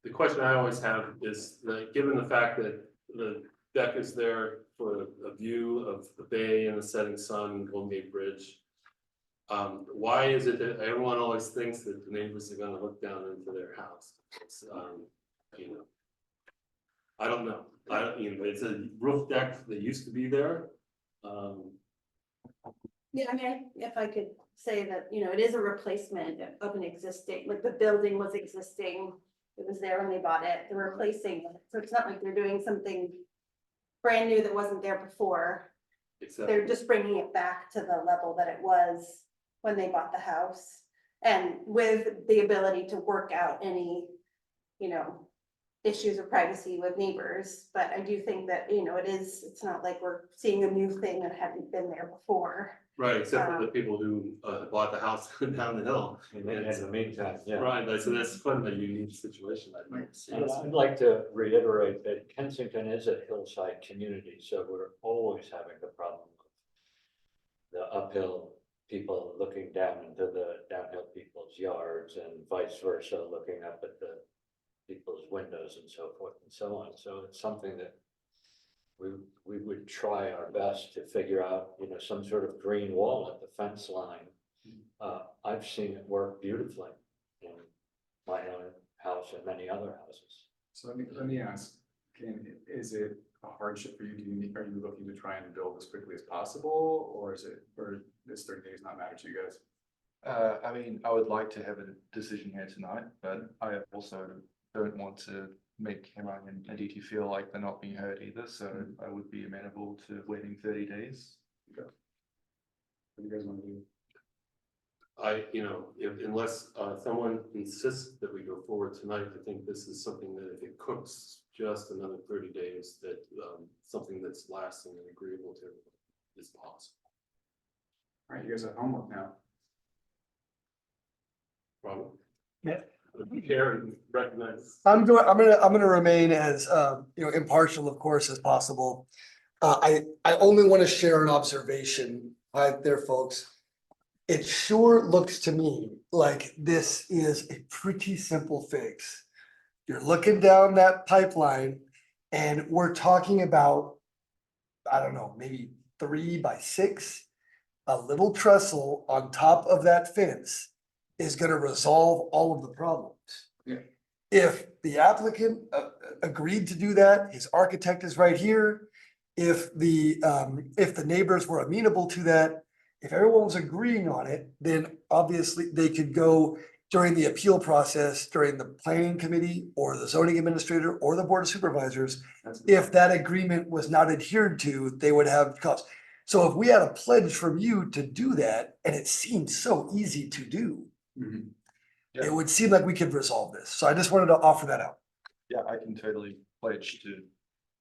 Speaker 1: The question I always have is that, given the fact that the deck is there for a view of the bay and the setting sun, Golden Gate Bridge, why is it that everyone always thinks that the neighbors are going to look down into their house? It's, you know, I don't know. You know, it's a roof deck that used to be there.
Speaker 9: Yeah, I mean, if I could say that, you know, it is a replacement of an existing, like the building was existing
Speaker 11: It was there when they bought it, they're replacing it, so it's not like they're doing something brand new that wasn't there before.
Speaker 1: Except,
Speaker 11: They're just bringing it back to the level that it was when they bought the house. And with the ability to work out any, you know, issues of privacy with neighbors. But I do think that, you know, it's not like we're seeing a new thing that hadn't been there before.
Speaker 1: right, except for the people who bought the house down the hill.
Speaker 7: In the meantime, yeah.
Speaker 1: Right, so that's kind of a unique situation, I think.
Speaker 7: And I'd like to reiterate that Kensington is a hillside community, so we're always having the problem of the uphill people looking down into the downhill people's yards and vice versa, looking up at the people's windows and so forth and so on. So it's something that we would try our best to figure out, you know, some sort of green wall at the fence line. I've seen it work beautifully in my own house and many other houses.
Speaker 10: So let me ask, is it a hardship for you? Are you looking to try and build as quickly as possible, or is 30 days not matter to you guys?
Speaker 6: I mean, I would like to have a decision here tonight, but I also don't want to make Cameron and Aditi feel like they're not being heard either, so I would be amenable to waiting 30 days.
Speaker 10: What do you guys want to do?
Speaker 1: Unless someone insists that we go forward tonight, I think this is something that if it cooks just another 30 days, that something that's lasting and agreeable to everyone is possible.
Speaker 10: All right, you guys have homework now.
Speaker 1: Probably.
Speaker 4: Yeah.
Speaker 1: Care and recognize.
Speaker 4: I'm gonna remain as, impartial, of course, as possible. I only want to share an observation, right there, folks. It sure looks to me like this is a pretty simple fix. You're looking down that pipeline and we're talking about, I don't know, maybe 3 by 6. A little trestle on top of that fence is gonna resolve all of the problems.
Speaker 10: Yeah.
Speaker 4: If the applicant agreed to do that, his architect is right here. If the neighbors were amenable to that, if everyone was agreeing on it, then obviously they could go during the appeal process, during the planning committee or the zoning administrator or the board of supervisors. If that agreement was not adhered to, they would have costs. So if we had a pledge from you to do that, and it seemed so easy to do,
Speaker 10: Mhm.
Speaker 4: it would seem like we could resolve this. So I just wanted to offer that out.
Speaker 6: Yeah, I can totally pledge to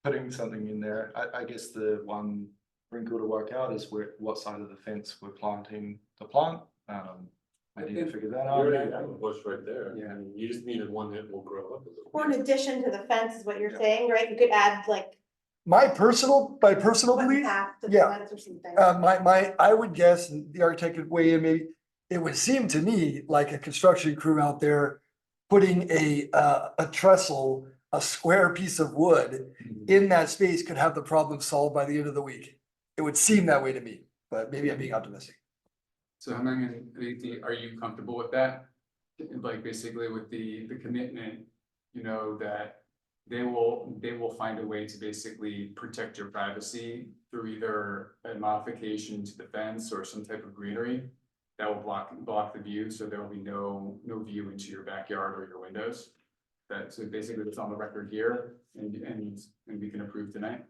Speaker 6: putting something in there. I guess the one wrinkle to work out is what side of the fence we're planting the plant. I need to figure that
Speaker 1: You
Speaker 6: out.
Speaker 1: already have a bush right there.
Speaker 10: Yeah.
Speaker 1: I mean, you just needed one that will grow up a little.
Speaker 11: Or in addition to the fence is what you're
Speaker 6: Yeah.
Speaker 11: saying, right? You could add like
Speaker 4: My personal
Speaker 11: one
Speaker 4: belief,
Speaker 11: half to the
Speaker 4: yeah.
Speaker 11: fence or something.
Speaker 4: I would guess, and the architect could weigh in maybe, it would seem to me like a construction crew out there putting a trestle, a square piece of wood in that space could have the problem solved by the end of the week. It would seem that way to me, but maybe I'm being optimistic.
Speaker 10: So Hemang and Aditi, are you comfortable with that? Like basically with the commitment, you know, that they will find a way to basically protect your privacy through either a modification to the fence or some type of greenery that will block the view, so there will be no view into your backyard or your windows. So basically it's on the record here and we can approve tonight.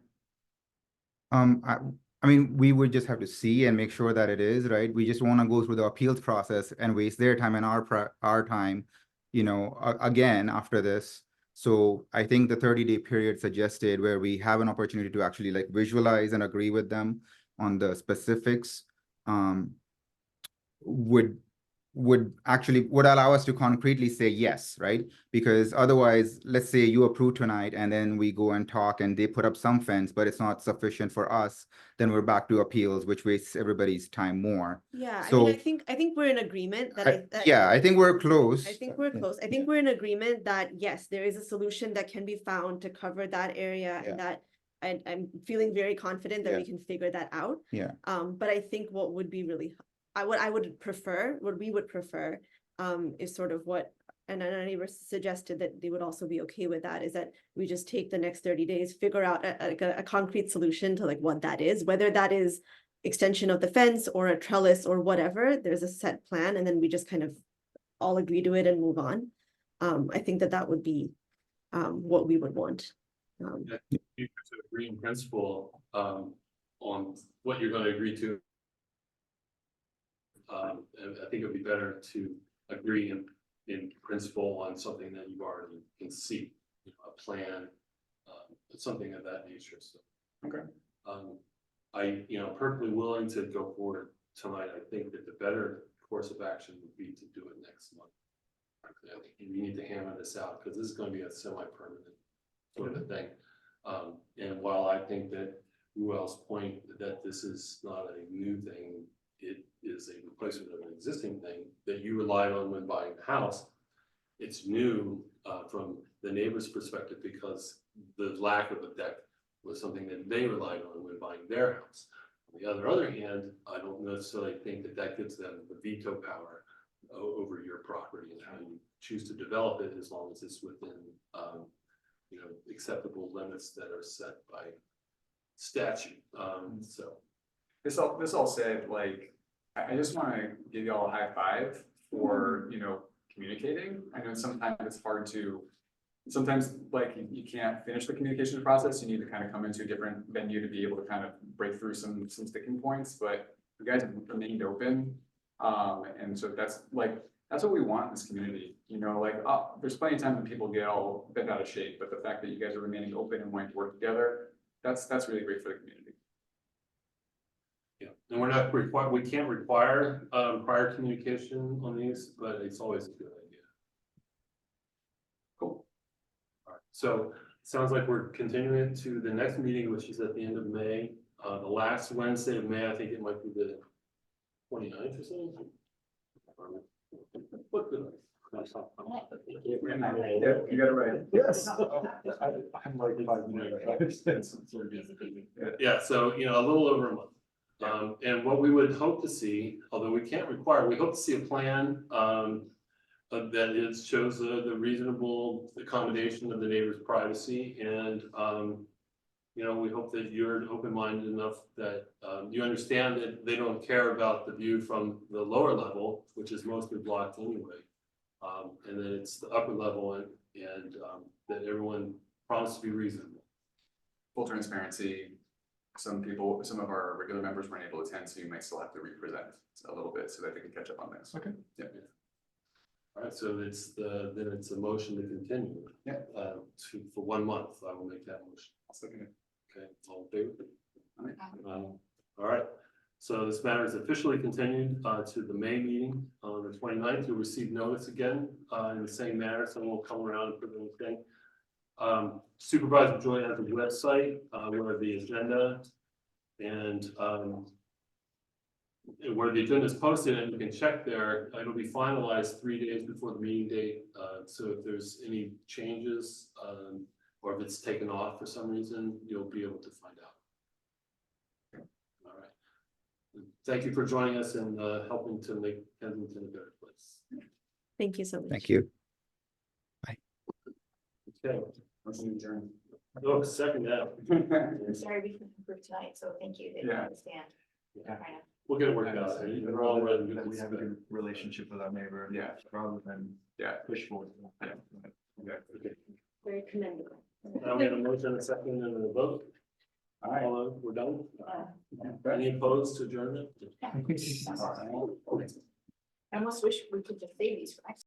Speaker 8: I mean, we would just have to see and make sure that it is, right? We just want to go through the appeals process and waste their time and our time, again, after this. So I think the 30-day period suggested where we have an opportunity to actually like visualize and agree with them on the specifics, would allow us to concretely say yes, right? Because otherwise, let's say you approve tonight and then we go and talk and they put up some fence, but it's not sufficient for us, then we're back to appeals, which wastes everybody's time more.
Speaker 9: Yeah,
Speaker 8: So-
Speaker 9: I think we're in agreement that
Speaker 8: I think we're close.
Speaker 9: I think we're close. I think we're in agreement that yes, there is a solution that can be found to cover that area and that I'm feeling very confident that we can figure that out.
Speaker 8: Yeah.
Speaker 9: But I think what would be really, what we would prefer, is sort of what, and our neighbor suggested that they would also be okay with that, is that we just take the next 30 days, figure out a concrete solution to like what that is, whether that is extension of the fence or a trellis or whatever, there's a set plan, and then we just kind of all agree to it and move on. I think that that would be what we would want.
Speaker 1: You to agree in principle, on what you're gonna agree to. And I think it'd be better to agree in principle on something that you already can see, you know, a plan, something of that nature, so.
Speaker 10: Okay.
Speaker 1: You know, perfectly willing to go forward tonight. I think that the better course of action would be to do it next month. I think we need to hammer this out, because this is gonna be a semi-permanent sort of a thing. And while I think that Ruel's point that this is not a new thing, it is a replacement of an existing thing that you relied on when buying the house. It's new from the neighbor's perspective, because the lack of a deck was something that they relied on when buying their house. On the other hand, I don't necessarily think that that gives them the veto power over your property and how you choose to develop it, as long as it's within you know, acceptable limits that are set by statute. So
Speaker 10: This all said, like, I just wanna give y'all a high five for, you know, communicating. I know sometimes it's hard to, sometimes like you can't finish the communication process. You need to kind of come into a different venue to be able to kind of break through some sticking points, but you guys have remained open. And so that's what we want in this community, you know, like, there's plenty of times when people get all bent out of shape, but the fact that you guys are remaining open and wanting to work together, that's really great for the community.
Speaker 1: yeah, and we're not required, we can't require prior communication on these, but it's always a good idea. Cool. All right, so sounds like we're continuing to the next meeting, which is at the end of May. The last Wednesday of May, I think it might be the 29th or something. What the?
Speaker 10: Yeah, you got it right.
Speaker 4: Yes.
Speaker 10: I'm like 5 minutes.
Speaker 1: Yeah, so, you know, a little over a month. And what we would hope to see, although we can't require, we hope to see a plan that shows the reasonable accommodation of the neighbor's privacy. And, you know, we hope that you're open-minded enough that you understand that they don't care about the view from the lower level, which is mostly blocked anyway. And then it's the upper level and that everyone promised to be reasonable.
Speaker 10: Full transparency, some of our regular members weren't able to attend, so you might still have to represent a little bit so that they can catch up on this. Okay. Yeah.
Speaker 1: All right, so then it's a motion to continue.
Speaker 10: Yeah.
Speaker 1: For 1 month. I will make that motion.
Speaker 10: I'll second it.
Speaker 1: Okay, all in favor?
Speaker 10: All right.
Speaker 1: All right, so this matter is officially continued to the May meeting on the 29th. You'll receive notice again in the same manner. Someone will come around and put anything. Supervisor Joy has a website where the agenda and where the agenda is posted, and you can check there. It'll be finalized 3 days before the meeting date. So if there's any changes or if it's taken off for some reason, you'll be able to find out. All right. Thank you for joining us and helping to make Kensington a better place.
Speaker 9: Thank you so much.
Speaker 8: Thank you.
Speaker 1: Okay.
Speaker 10: Motion adjourned.
Speaker 1: Oh, second that.
Speaker 3: I'm sorry we couldn't approve tonight, so thank you, that you
Speaker 10: Yeah.
Speaker 3: understand.
Speaker 1: Yeah. We'll get it worked out. We're all ready.
Speaker 12: That we have a good relationship with our neighbor.
Speaker 10: Yeah.
Speaker 12: Rather than push forward.
Speaker 10: Yeah.
Speaker 3: Very commendable.
Speaker 1: Now we have a motion, a second, and a vote.
Speaker 10: All right.
Speaker 1: All in, we're done.
Speaker 3: Uh,
Speaker 1: Any opposed to adjournment?
Speaker 3: I almost wish we could just save these for next